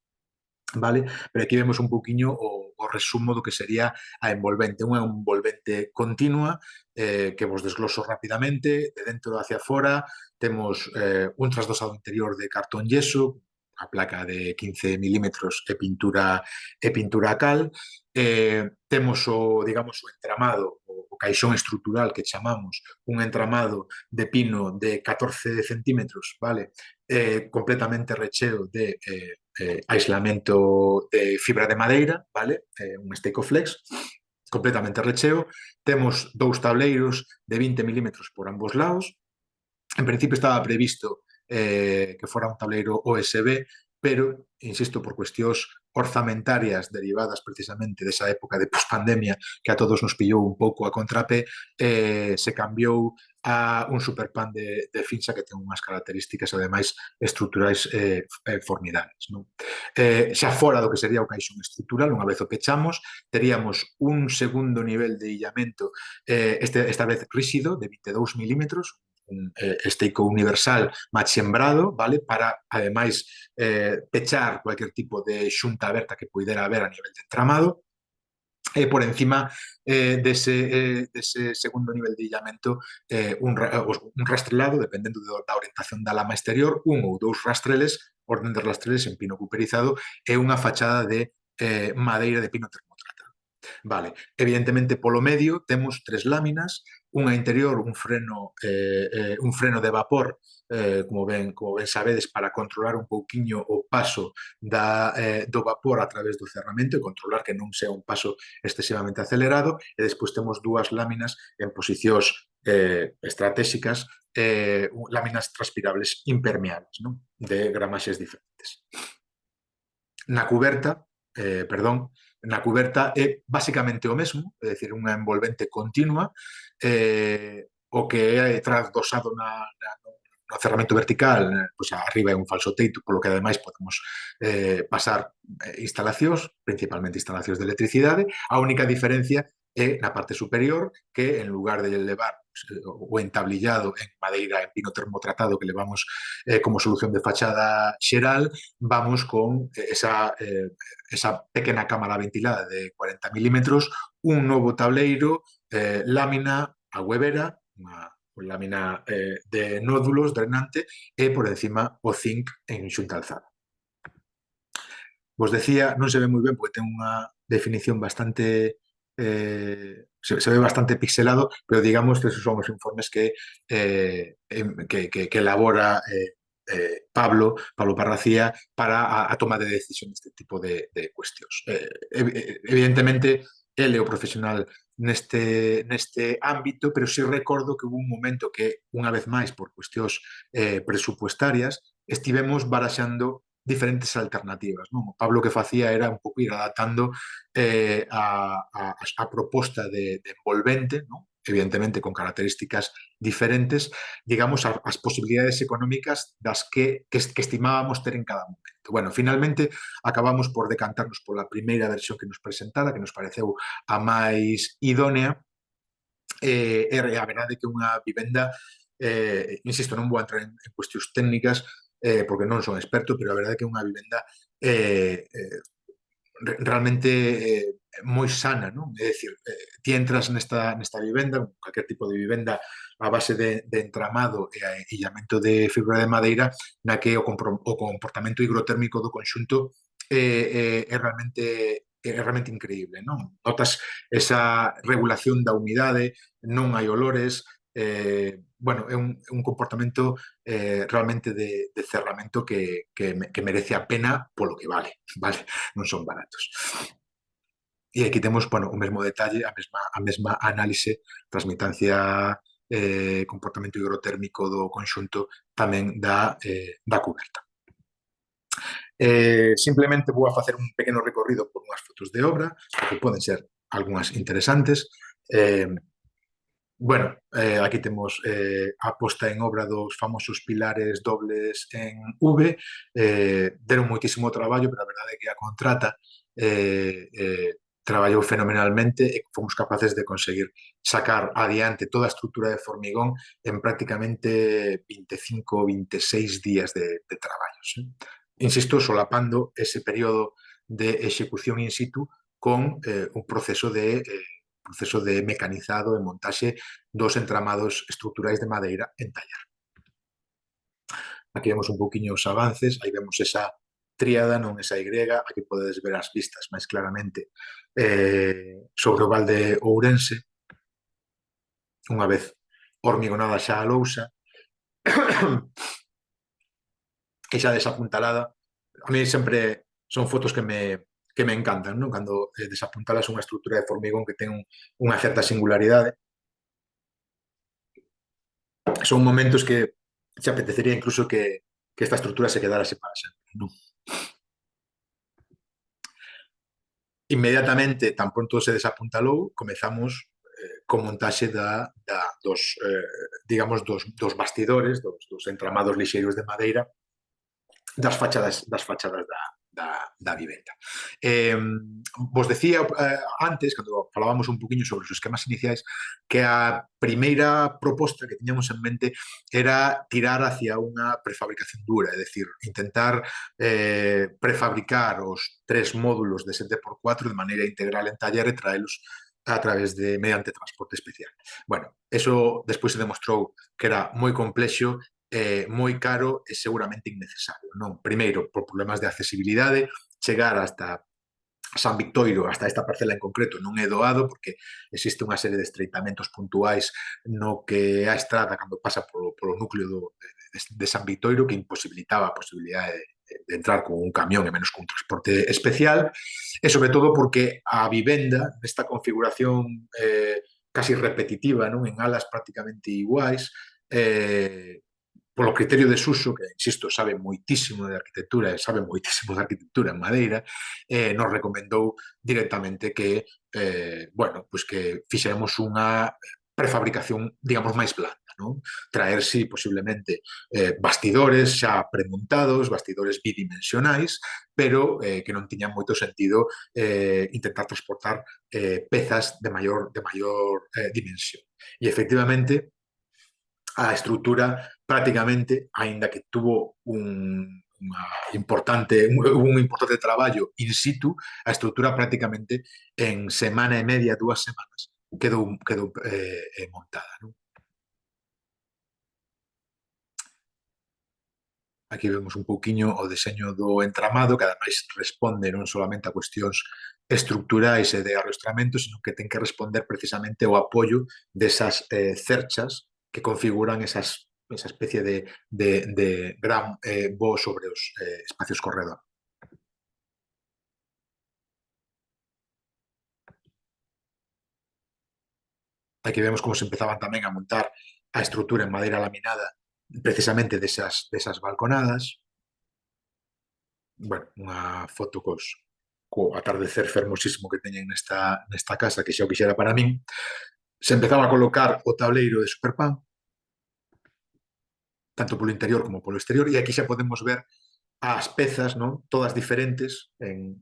vale? Pero aquí vemos un pouquiño o resumo do que sería a envolvente. Unha envolvente continua que vos desgloso rapidamente. De dentro hacia fora temos un trasdosado interior de cartón yeso, a placa de 15 milímetros e pintura a cal. Temos digamos, o entramado, o caixón estrutural que chamamos, un entramado de pino de 14 centímetros, vale? Completamente recheo de aislamento de fibra de madeira, vale? Un Steicoflex, completamente recheo. Temos dous tableiros de 20 milímetros por ambos lados. En principio estaba previsto que fora un tableiro OSB, pero, insisto, por cuestións orzamentarias derivadas precisamente desa época de pospandemia que a todos nos pillou un pouco a contrapé, se cambiou a un superpan de finxa que ten unhas características, ademais, estruturais formidables, non? Xa fora do que sería o caixón estrutural, unha vez o pechamos, teríamos un segundo nivel de illamento, esta vez rígido, de 22 milímetros, un esteico universal machembrado, vale? Para, ademais, pechar cualquier tipo de xunta aberta que poidera haber a nivel de entramado. E por encima dese segundo nivel de illamento un rastrelado, dependendo da orientación da lama exterior, un ou dous rastreles, orden de rastreles en pino cuperizado e unha fachada de madeira de pino termotratado. Vale, evidentemente polo medio temos tres láminas, unha interior, un freno de vapor, como ben sabedes, para controlar un pouquiño o paso do vapor a través do cerramento e controlar que non sea un paso excesivamente acelerado, e despois temos dúas láminas en posicións estratégicas, láminas transpirables impermeables, non? De gramaxes diferentes. Na cuberta, na cuberta é basicamente o mesmo, é dicir, unha envolvente continua, o que é trasdosado no cerramento vertical, pois arriba é un falso teito, polo que ademais podemos pasar instalacións, principalmente instalacións de electricidade. A única diferencia é na parte superior, que en lugar de levar o entablillado en madeira en pino termotratado que levamos como solución de fachada xeral, vamos con esa pequena cámara ventilada de 40 milímetros, un novo tableiro, lámina agüevera, unha lámina de nódulos drenante e por encima o zinc en xunta alzada. Vos decía, non se ve moi ben porque ten unha definición bastante se ve bastante pixelado, pero digamos que esos son os informes que elabora Pablo Parracía para a toma de decisión deste tipo de cuestións. Evidentemente, ele é o profesional neste ámbito, pero sí recordo que hubo un momento que, unha vez máis, por cuestións presupuestarias, estivemos baraxando diferentes alternativas, non? O Pablo que facía era un pouco ir adaptando a proposta de envolvente, non? evidentemente con características diferentes, digamos, as posibilidades económicas das que estimábamos ter en cada momento. Bueno, finalmente acabamos por decantarnos pola primeira versión que nos presentara, que nos pareceu a máis idónea, e a verdade que unha vivenda, insisto, non vou entrar en cuestións técnicas, porque non son experto, pero a verdade que é unha vivenda realmente moi sana, non? É dicir, ti entras nesta vivenda, cualquier tipo de vivenda a base de entramado e illamento de fibra de madeira, na que o comportamento hidrotérmico do conxunto é realmente increíble, non? Notas esa regulación da humidade, non hai olores, bueno, é un comportamento realmente de cerramento que merece a pena polo que vale, vale? Non son baratos. E aquí temos, bueno, o mesmo detalle, a mesma análise, transmitancia, comportamento hidrotérmico do conxunto tamén da cuberta. Simplemente vou a facer un pequeno recorrido por unhas fotos de obra, que poden ser algunhas interesantes. Bueno, aquí temos a posta en obra dos famosos pilares dobles en V. Deron moitísimo traballo, pero a verdade é que a contrata traballou fenomenalmente e fomos capaces de conseguir sacar adiante toda a estrutura de formigón en prácticamente 25 ou 26 días de traballos. Insisto, solapando ese período de execución in situ con un proceso de mecanizado, de montaxe dos entramados estruturais de madeira en tallar. Aquí vemos un poquinho os avances, aí vemos esa tríada, non esa Y, aquí podedes ver as vistas máis claramente sobre o val de Ourense, unha vez hormigonada xa a lousa, e xa desapuntalada. A mí sempre son fotos que me encantan, non? Cando desapuntalas unha estrutura de formigón que ten unha certa singularidade. Son momentos que se apetecería incluso que esta estrutura se quedara para sempre, non? Inmediatamente, tan pronto se desapuntalou, comezamos co montaxe digamos, dos bastidores, dos entramados lixeiros de madeira das fachadas da vivenda. Vos decía antes, cando falábamos un poquinho sobre os esquemas iniciais, que a primeira proposta que tiñamos en mente era tirar hacia unha prefabricación dura, é dicir, intentar prefabricar os 3 módulos de 7x4 de maneira integral en taller e traelos a través mediante transporte especial. Bueno, eso despois se demostrou que era moi complexo, moi caro e seguramente innecesario, non? Primeiro, por problemas de accesibilidade, chegar hasta San Victoiro, hasta esta parcela en concreto, non é doado porque existe unha serie de estreitamentos puntuais no que a estrada, cando pasa polo núcleo de San Victoiro, que imposibilitaba a posibilidade de entrar con un camión e menos con un transporte especial, e sobre todo porque a vivenda, nesta configuración casi repetitiva, non? En alas prácticamente iguais, polo criterio de Suso, que, insisto, sabe moitísimo de arquitectura e sabe moitísimo de arquitectura en madeira, nos recomendou directamente que, bueno, pues que fixéramos unha prefabricación, digamos, máis blanda, non? Traer, sí, posiblemente bastidores xa premontados, bastidores bidimensionais, pero que non tiñan moito sentido intentar transportar pezas de maior dimensión. E, efectivamente, a estrutura prácticamente, aínda que tuvo un importante traballo in situ, a estrutura prácticamente en semana e media, 2 semanas, quedou montada, non? Aquí vemos un pouquiño o deseño do entramado, que ademais responde non solamente a cuestións estruturais e de arrostramento, sino que ten que responder precisamente ao apoio desas cerchas que configuran esa especie de gran voo sobre os espacios corredor. Aquí vemos como se empezaban tamén a montar a estrutura en madeira laminada precisamente desas balconadas. Bueno, unha foto co atardecer fermosísimo que teñen nesta casa, que xa o quixera para min. Se empezaba a colocar o tableiro de Superpan, tanto polo interior como polo exterior, e aquí xa podemos ver as pezas, non? Todas diferentes en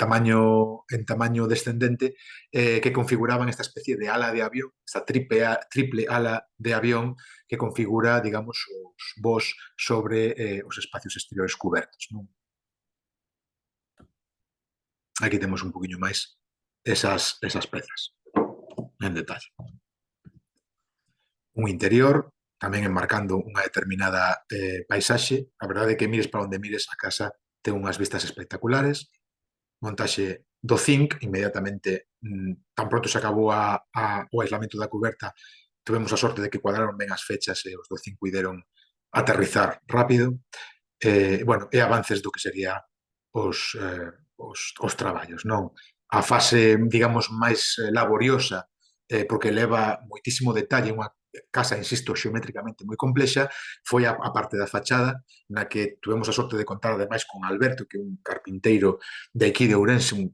tamaño descendente, que configuraban esta especie de ala de avión, esta triple ala de avión que configura, digamos, os vós sobre os espacios exteriores cubertos, non? Aquí temos un poquinho máis esas pezas en detalle. Un interior, tamén enmarcando unha determinada paisaxe. A verdade é que mires para onde mires, a casa ten unhas vistas espectaculares. Montaxe do zinc, inmediatamente, tan pronto se acabou o aislamento da cuberta, tuvemos a sorte de que cuadraron ben as fechas e os do zinc puideron aterrizar rápido. Bueno, e avances do que sería os traballos, non? A fase, digamos, máis laboriosa, porque leva moitísimo detalle, unha casa, insisto, xeométricamente moi complexa, foi a parte da fachada, na que tuvemos a sorte de contar ademais con Alberto, que é un carpinteiro de aquí de Ourense, un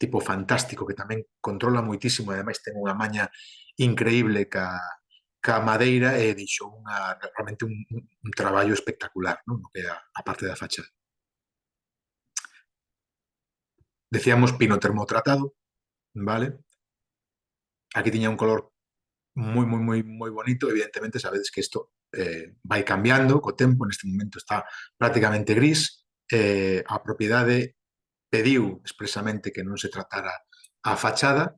tipo fantástico que tamén controla moitísimo e ademais ten unha maña increíble ca madeira e deixou realmente un traballo espectacular, non? No que é a parte da fachada. Decíamos pino termotratado, vale? Aquí tiña un color moi bonito, evidentemente sabedes que isto vai cambiando co tempo, neste momento está prácticamente gris, a propiedade pediu expresamente que non se tratara a fachada,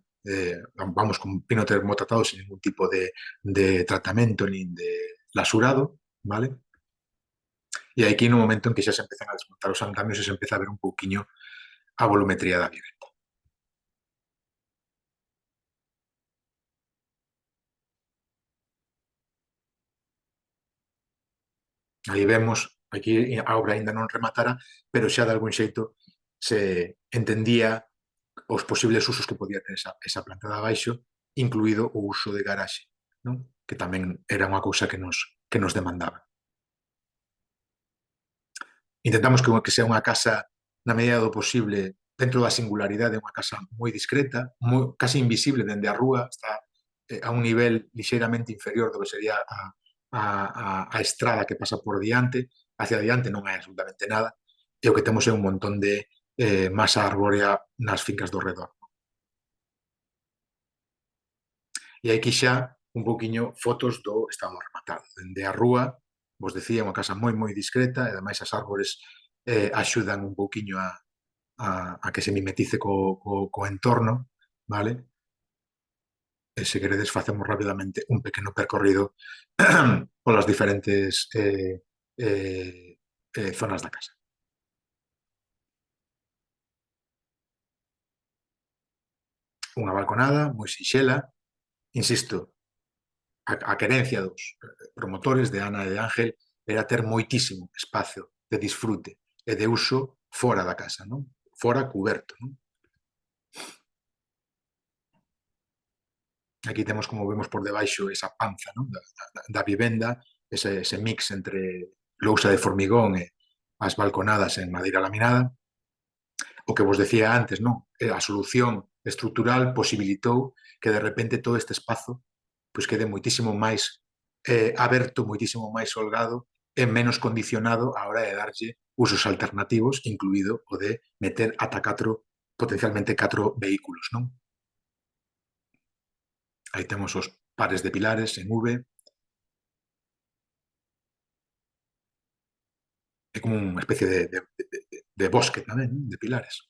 vamos con pino termotratado sin ningún tipo de tratamento nin de lasurado, vale? E aquí no momento en que xa se empezan a desmontar os andamios e se empeza a ver un pouquiño a volumetría da vivenda. Aí vemos, aquí a obra aínda non rematara, pero xa de algún xeito se entendía os posibles usos que podía ter esa planta de abaixo, incluído o uso de garaxe, non? Que tamén era unha cousa que nos demandaba. Intentamos que sea unha casa, na medida do posible, dentro da singularidade, unha casa moi discreta, casi invisible dende a rúa, está a un nivel lixeiramente inferior do que sería a estrada que pasa por diante, hacia diante non hai absolutamente nada, e o que temos é un montón de masa arbórea nas fincas do redor. E aquí xa un pouquiño fotos do estado rematado. Dende a rúa, vos decía, unha casa moi discreta, e ademais as árbores axudan un pouquiño a que se mimetice co entorno, vale? E se queredes facemos rapidamente un pequeno percorrido polas diferentes zonas da casa. Unha balconada moi sinxela, insisto, a querencia dos promotores de Ana e de Ángel era ter moitísimo espazo de disfrute e de uso fora da casa, non? Fora cuberto, non? Aquí temos como vemos por debaixo esa panza, non? Da vivenda, ese mix entre lousa de formigón e as balconadas en madeira laminada. O que vos decía antes, non? A solución estrutural posibilitou que de repente todo este espazo pois quede moitísimo máis aberto, moitísimo máis holgado e menos condicionado á hora de darlle usos alternativos, incluído o de meter ata potencialmente 4 vehículos, non? Aí temos os pares de pilares en V, é como unha especie de bosque tamén, non? De pilares.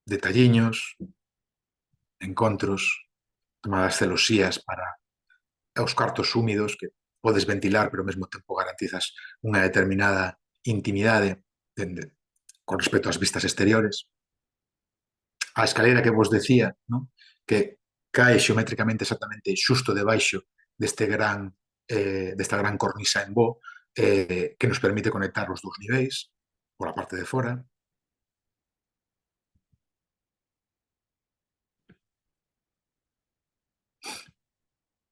Detalliños, encontros, tomadas celosías para os cartos húmidos que podes ventilar, pero ao mesmo tempo garantizas unha determinada intimidade con respecto ás vistas exteriores. A escalera que vos decía, non? Que cae xeométricamente exactamente xusto debaixo desta gran cornisa en bo, que nos permite conectar os dous niveis pola parte de fora.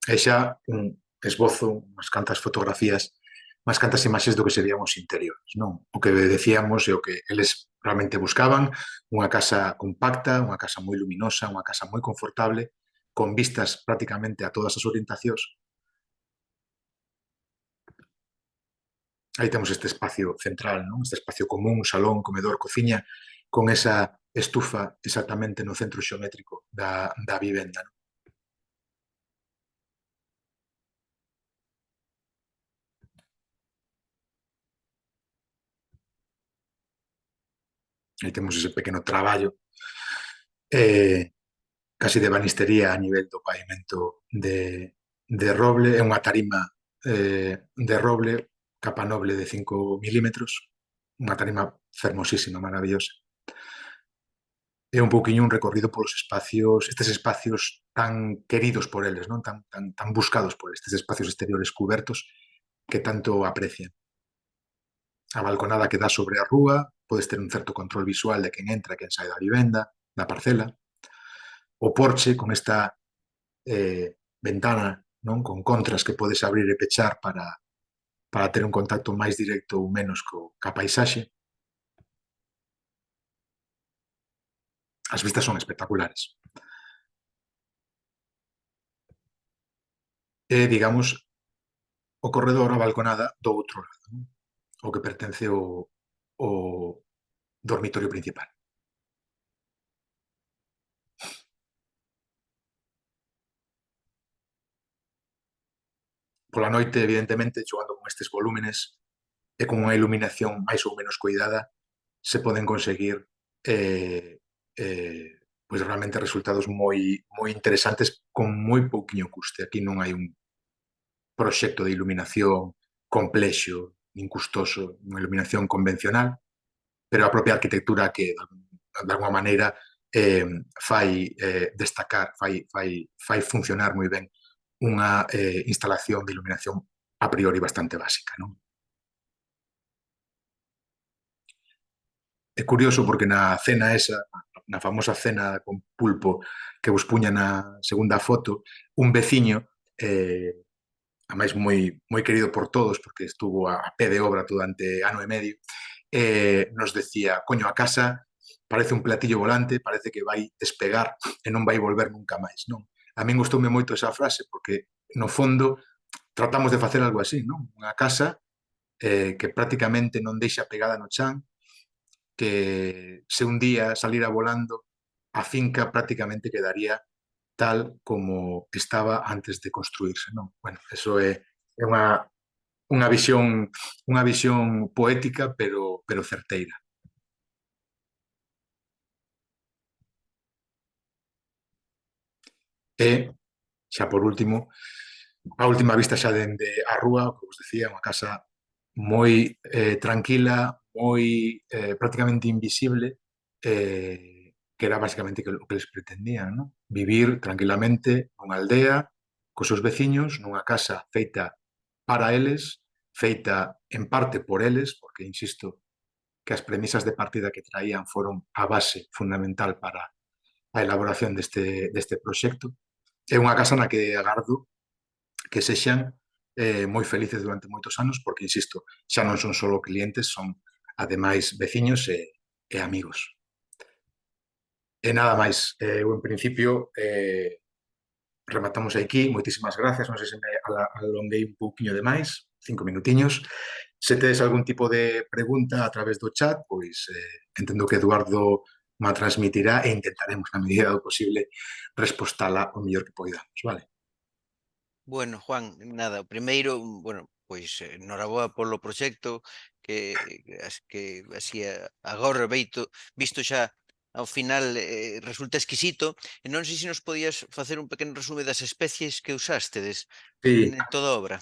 E xa un esbozo, unhas cantas fotografías máis cantas imaxes do que serían os interiores, non? O que decíamos e o que eles realmente buscaban, unha casa compacta, unha casa moi luminosa, unha casa moi confortable, con vistas prácticamente a todas as orientacións. Aí temos este espacio central, non? Este espacio común, salón, comedor, cociña, con esa estufa exactamente no centro xeométrico da vivenda, non? Aí temos ese pequeno traballo eh, casi de banistería a nivel do pavimento de roble, é unha tarima de roble, capa noble de 5 milímetros, unha tarima fermosísima, maravillosa. É un pouquiño un recorrido polos espacios, estes espacios tan queridos por eles, non tan buscados por estes espacios exteriores cubertos que tanto aprecian. A balconada que dá sobre a rúa, podes ter un certo control visual de quen entra e quen sai da vivenda, da parcela. O porche con esta ventana, non, con contras que podes abrir e pechar para ter un contacto máis directo ou menos ca paisaxe. As vistas son espectaculares. E, digamos, o corredor, a balconada do outro lado, non? O que pertence ao dormitorio principal. Pola noite, evidentemente, xogando con estes volúmenes e con unha iluminación máis ou menos cuidada, se poden conseguir pois realmente resultados moi interesantes con moi pouquiño custe. Aquí non hai un proxecto de iluminación complexo, nin custoso, unha iluminación convencional, pero a propia arquitectura que, de alguma maneira, fai destacar, fai funcionar moi ben unha instalación de iluminación a priori bastante básica, non? É curioso porque na cena esa, na famosa cena con pulpo que vos puña na segunda foto, un veciño ademais moi querido por todos, porque estuvo a pé de obra durante ano e medio, nos decía, coño, a casa parece un platillo volante, parece que vai despegar e non vai volver nunca máis, non? A min gustoume moito esa frase, porque, no fondo, tratamos de facer algo así, non? Unha casa que prácticamente non deixa pegada no chan, que se un día salira volando, a finca prácticamente quedaría tal como estaba antes de construirse, non? Bueno, eso é unha visión poética, pero certeira. E, xa por último, a última vista xa dende a rúa, o que vos decía, unha casa moi tranquila, moi prácticamente invisible, que era basicamente o que les pretendían, non? Vivir tranquilamente nunha aldea, cos seus veciños, nunha casa feita para eles, feita en parte por eles, porque, insisto, que as premisas de partida que traían foron a base fundamental para a elaboración deste proxecto. É unha casa na que agardo que sexan moi felices durante moitos anos, porque, insisto, xa non son só clientes, son, ademais, veciños e amigos. E nada máis, eu, en principio, rematamos aquí. Moitísimas gracias, non sei se me alonguei un pouquiño de máis, 5 minutiños. Se tedes algún tipo de pregunta a través do chat, pois entendo que Eduardo ma transmitirá e intentaremos, na medida do posible, respostala o mellor que poidamos, vale? Bueno, Juan, nada, o primeiro, bueno, pois noraboa polo proxecto que así agora visto xa ao final resulta exquisito, e non sei se nos podías facer un pequeno resume das especies que usástedes Sí, en toda a obra.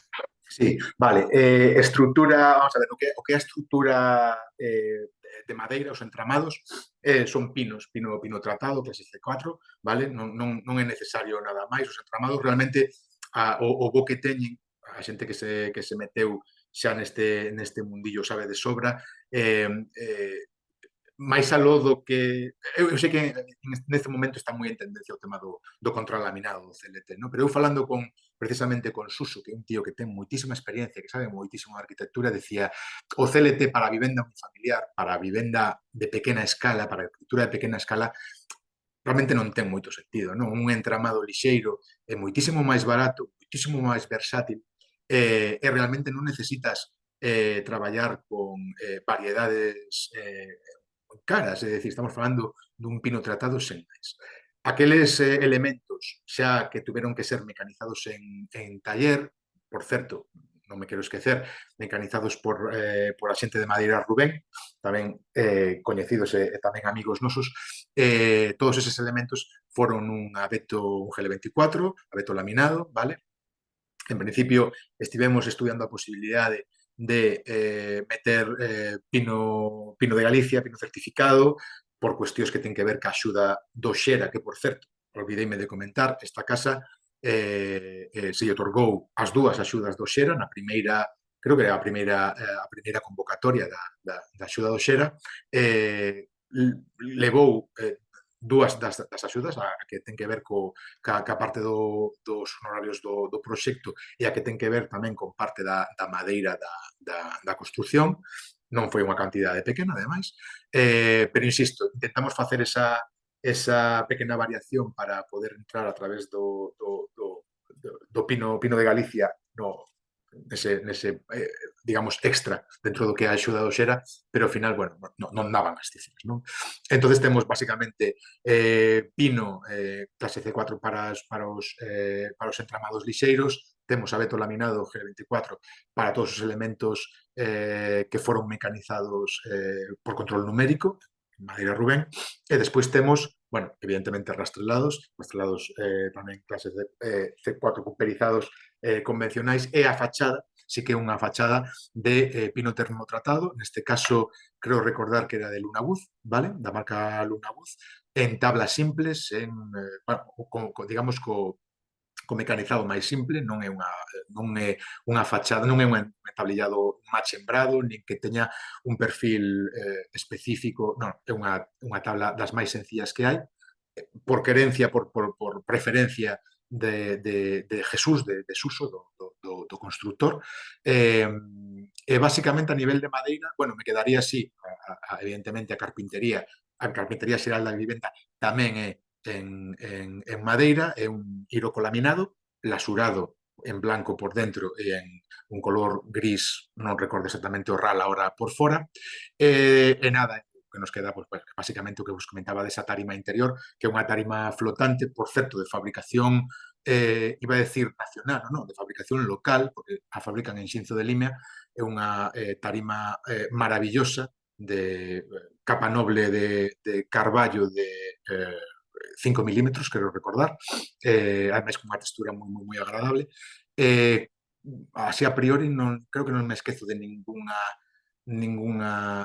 sí, vale. Estrutura, vamos a ver, o que é a estrutura de madeira, os entramados, son pino tratado, clase C4, vale? Non é necesario nada máis. Os entramados realmente, o bo que teñen, a xente que se meteu xa neste mundillo sabe de sobra, máis aló do que... Eu sei que neste momento está moi en tendencia o tema do contralaminado, do CLT, no? Pero eu falando precisamente con Suso, que é un tío que ten moitísima experiencia, que sabe moitísimo de arquitectura, decía o CLT para a vivenda unifamiliar, para a vivenda de pequena escala, para a arquitectura de pequena escala, realmente non ten moito sentido, non? Un entramado lixeiro é moitísimo máis barato, moitísimo máis versátil, e realmente non necesitas traballar con variedades caras, é dicir, estamos falando dun pino tratado sen máis. Aqueles elementos xa que tuveron que ser mecanizados en taller, por certo, non me quero esquecer, mecanizados por a xente de Madeira Rubén, tamén coñecidos e tamén amigos nosos, todos eses elementos foron un abeto un GL24, abeto laminado, vale? En principio estivemos estudiando a posibilidade de meter pino de Galicia, pino certificado, por cuestións que ten que ver ca axuda do Xera, que, por certo, olvideime de comentar, esta casa se lle otorgou as dúas axudas do Xera, na primeira, creo que era a primeira convocatoria da axuda do Xera, levou dúas das axudas, a que ten que ver ca parte dos honorarios do proxecto e a que ten que ver tamén con parte da madeira da construcción. Non foi unha cantidade pequena, ademais, pero insisto, intentamos facer esa pequena variación para poder entrar a través do pino de Galicia nese digamos, extra dentro do que é a axuda do Xera, pero ao final, bueno, non daban as cifras, non? Entonces temos basicamente pino clase C4 para os entramados lixeiros, temos abeto laminado G24 para todos os elementos que foron mecanizados por control numérico, Madeira Rubén, e despois temos, bueno, evidentemente rastrelados tamén clases de C4 cumperizados convencionais, e a fachada, sí que é unha fachada de pino termotratado, neste caso creo recordar que era de Lunabuz, vale? Da marca Lunabuz, en tablas simples, bueno, digamos co mecanizado máis simple, non é unha fachada, non é un entablillado machembrado, nin que teña un perfil específico, non, é unha tabla das máis sencillas que hai, por querencia, por preferencia de Jesús, de Suso, do constructor, e basicamente a nivel de madeira, bueno, me quedaría así, evidentemente a carpintería xeral da vivenda tamén é en madeira, é un iroco laminado, lasurado en blanco por dentro e en un color gris, non recordo exactamente o RAL ahora por fora, e nada, que nos queda, pues, basicamente o que vos comentaba desa tarima interior, que é unha tarima flotante, por certo, de fabricación, iba a decir nacional, non, de fabricación local, porque a fabrican en Xinzo de Limia, é unha tarima maravillosa, de capa noble de carballo de 5 milímetros, quero recordar, ademais con unha textura moi agradable. Así a priori creo que non me esquezo de ningún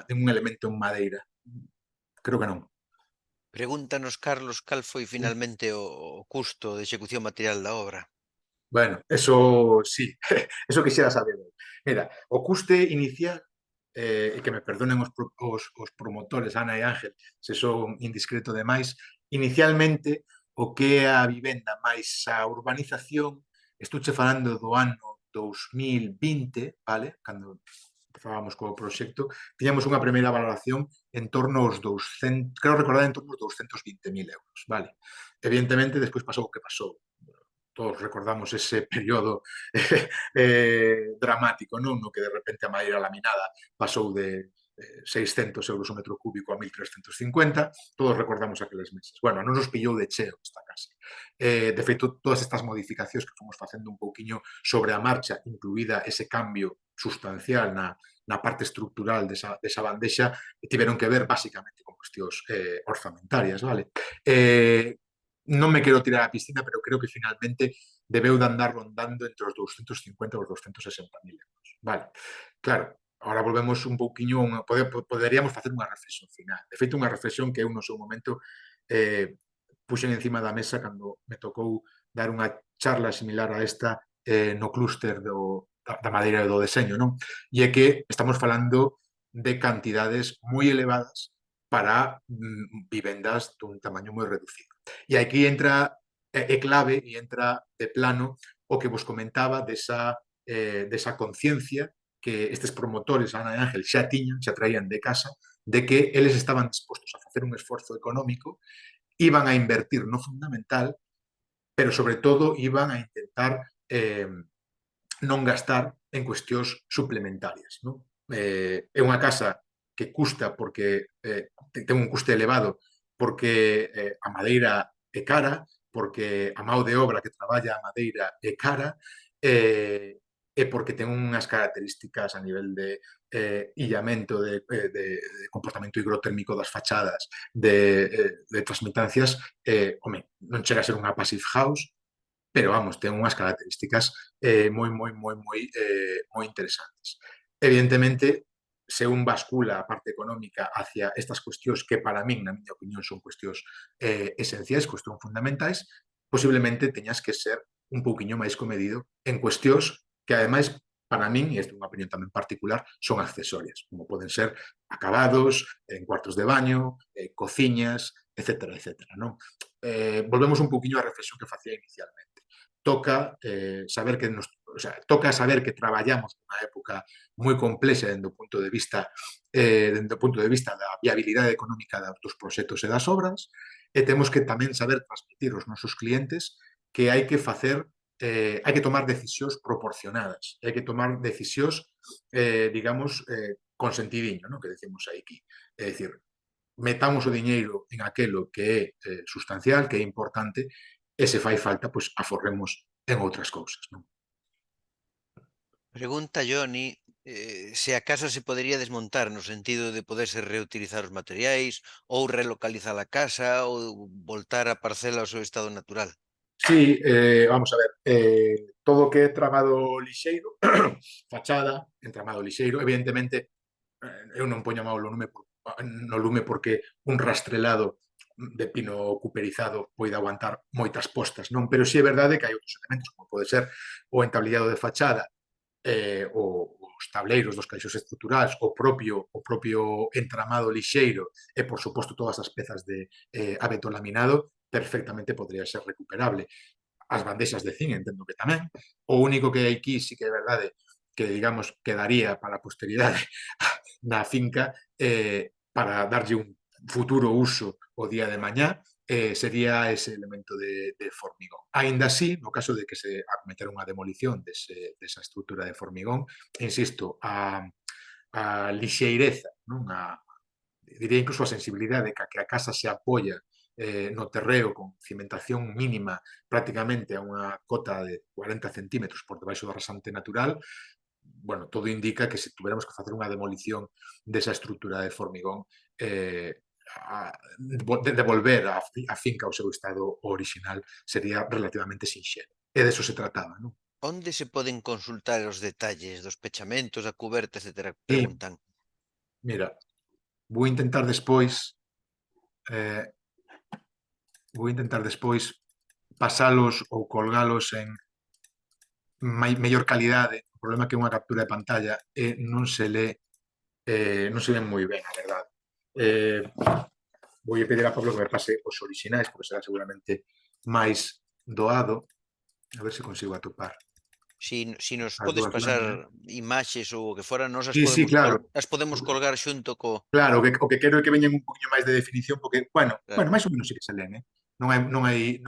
elemento en madeira. Creo que non. Pregúntanos, Carlos, cal foi finalmente o custo de execución material da obra. Bueno, eso sí, eso quixera saber. Mira, o custe inicial, e que me perdonen os promotores, Ana e Ángel, se son indiscreto demais, inicialmente o que é a vivenda máis a urbanización, estouche falando do ano 2020, vale? Cando empezábamos co proxecto, tiñamos unha primeira valoración en torno aos 200, creo recordar en torno aos 220.000 euros, vale? Evidentemente, despois pasou o que pasou. Todos recordamos ese período dramático, non? No que de repente a madeira laminada pasou de 600 euros o metro cúbico a 1.350, todos recordamos aqueles meses. Bueno, non nos pillou de cheo esta casa. De feito, todas estas modificacións que fomos facendo un pouquiño sobre a marcha, incluída ese cambio sustancial na parte estructural desa bandexa, tiveron que ver basicamente con cuestións orzamentarias, vale? Non me quero tirar a piscina, pero creo que finalmente debeu de andar rondando entre os 250 e os 260.000 euros. Vale, claro, agora volvemos un pouquiño, poderíamos facer unha reflexión final. De feito, unha reflexión que eu no seu momento puxen encima da mesa cando me tocou dar unha charla similar a esta no clúster da madeira e do deseño, non? E é que estamos falando de cantidades moi elevadas para vivendas dun tamaño moi reducido. E aquí entra, é clave e entra de plano o que vos comentaba desa conciencia que estes promotores, Ana e Ángel, xa tiñan, xa traían de casa, de que eles estaban dispostos a facer un esforzo económico, iban a invertir no fundamental, pero sobre todo iban a intentar non gastar en cuestións suplementarias. Non? É unha casa que custa porque ten un custe elevado porque a madeira é cara, porque a mão de obra que traballa a madeira é cara, e porque ten unhas características a nivel de illamento, de comportamento higrotérmico das fachadas, de transmitancias, non chega a ser unha passive house, pero vamos, ten unhas características moi interesantes. Evidentemente, se un bascula a parte económica hacia estas cuestións que para min, na miña opinión, son cuestións esenciais, cuestións fundamentais, posiblemente teñas que ser un pouquiño máis comedido en cuestións que, ademais, para min, e isto é unha opinión tamén particular, son accesorias, como poden ser acabados, en cuartos de baño, cociñas, etcétera, etcétera. Non? Volvemos un pouquiño á reflexión que facía inicialmente. Toca saber que toca saber que traballamos nunha época moi complexa dende o punto de vista da viabilidade económica dos proxectos e das obras, e temos que tamén saber transmitir aos nosos clientes que hai que facer hai que tomar decisións proporcionadas, hai que tomar decisións digamos con sentidiño, non? Que decimos aquí. É dicir, metamos o diñeiro en aquelo que é sustancial, que é importante, e se fai falta, pois aforremos en outras cousas. Non? Pregunta Johnny, se a casa se podería desmontar no sentido de poderse reutilizar os materiais ou relocalizar a casa ou voltar a parcela ao seu estado natural. Sí, vamos a ver, todo o que é tramado lixeiro, fachada, entramado lixeiro, evidentemente, eu non poño a mão no lume porque un rastrelado de pino cuperizado pode aguantar moitas postas, non? Pero sí é verdade que hai outros elementos, como pode ser o entablillado de fachada, os tableiros dos caixos estruturais, o propio entramado lixeiro e, por suposto, todas as pezas de abeto laminado, perfectamente podría ser recuperable. As bandexas de zinc, entendo que tamén. O único que aquí sí que é verdade que, digamos, quedaría para a posteridade na finca para darlle un futuro uso o día de mañá, sería ese elemento de formigón. Aínda así, no caso de que se acometera unha demolición desa estrutura de formigón, insisto, a lixeireza, non? Diría incluso a sensibilidade que a casa se apoia no terreo con cimentación mínima prácticamente a unha cota de 40 centímetros por debaixo da rasante natural, bueno, todo indica que se tuviéramos que facer unha demolición desa estrutura de formigón, devolver a finca ao seu estado original sería relativamente sinxelo. E deso se trataba, non? Onde se poden consultar os detalles dos pechamentos, a cuberta, etcétera? E, Preguntan. mira, vou intentar despois eh, pasalos ou colgalos en mellor calidade. O problema é que unha captura de pantalla non se ven moi ben, a verdade. Vou pedir a Pablo que me pase os orixinais, porque será seguramente máis doado. A ver se consigo atopar Si nos as podes dúas pasar láminas. imaxes ou o que fora, nós Sí, sí, claro. as podemos colgar xunto co... Claro, o que quero é que veñan un poquinho máis de definición, porque, bueno, Claro. máis ou menos sí que se len, non hai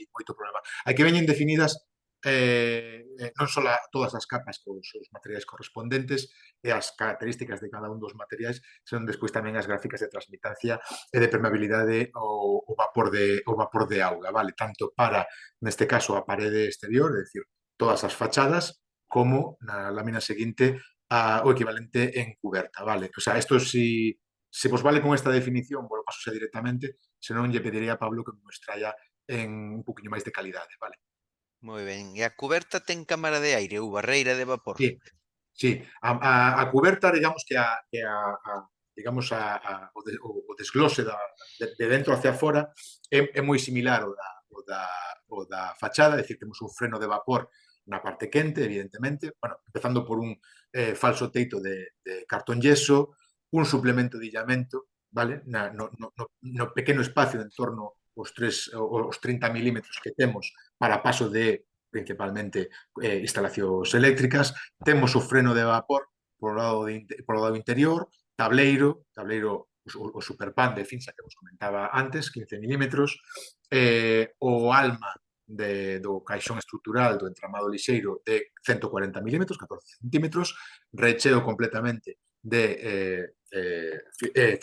moito problema. Hai que veñen definidas non só todas as capas cos os materiais correspondentes e as características de cada un dos materiais, senón despois tamén as gráficas de transmitancia e de permeabilidade ao vapor de auga, vale? Tanto para, neste caso, a parede exterior, é dicir, todas as fachadas, como na lámina seguinte o equivalente en cuberta, vale? O sea, isto se vos vale con esta definición, vos lo paso xa directamente, senón lle pediría a Pablo que me extraia en un poquinho máis de calidade, vale? Moi ben. E a cuberta ten cámara de aire ou barreira de vapor? Sí, sí. A cuberta, digamos digamos o desglose de dentro hacia fora é moi similar o da fachada, é dicir, temos un freno de vapor na parte quente, evidentemente, bueno, empezando por un falso teito de cartón yeso, un suplemento de illamento, vale? No pequeno espacio en torno aos 30 milímetros que temos para paso de principalmente instalacións eléctricas. Temos o freno de vapor por o lado interior, tableiro o Superpan de Finsa que vos comentaba antes, 15 milímetros, o alma do caixón estrutural do entramado lixeiro de 140 milímetros, 14 centímetros, recheo completamente de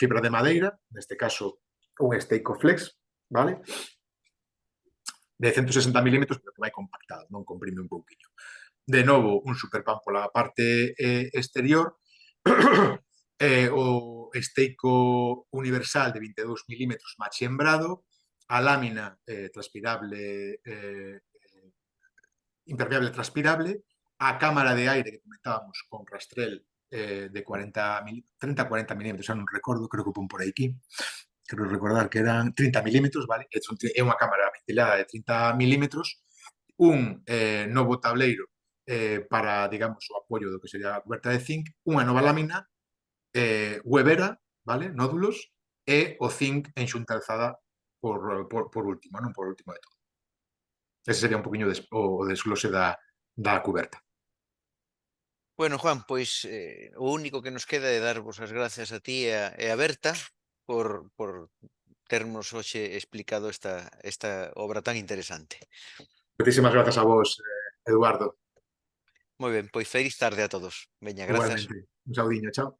fibra de madeira, neste caso un Steicoflex, vale? De 160 milímetros, pero que vai compactado, non comprime un pouquiño. De novo, un Superpan pola parte exterior, o esteico universal de 22 milímetros machiembrado, a lámina transpirable, impermeable transpirable, a cámara de aire que comentábamos con rastrel de 30-40 milímetros, xa non recordo, creo que pon por aquí, creo recordar que eran 30 milímetros, vale? É unha cámara ventilada de 30 milímetros, un novo tableiro para, digamos, o apoio do que sería a coberta de zinc, unha nova lámina, Webera, vale? Nódulos, e o zinc en xunta alzada por último, non por último de todo. Ese sería un poquinho o desglose da cuberta. Bueno, Juan, pois o único que nos queda é darvos as gracias a ti e a Berta por termos hoxe explicado esta obra tan interesante. Moitísimas grazas a vos, Eduardo. Moi ben, pois feliz tarde a todos. Veña, grazas. Igualmente. Un saudiño, chao.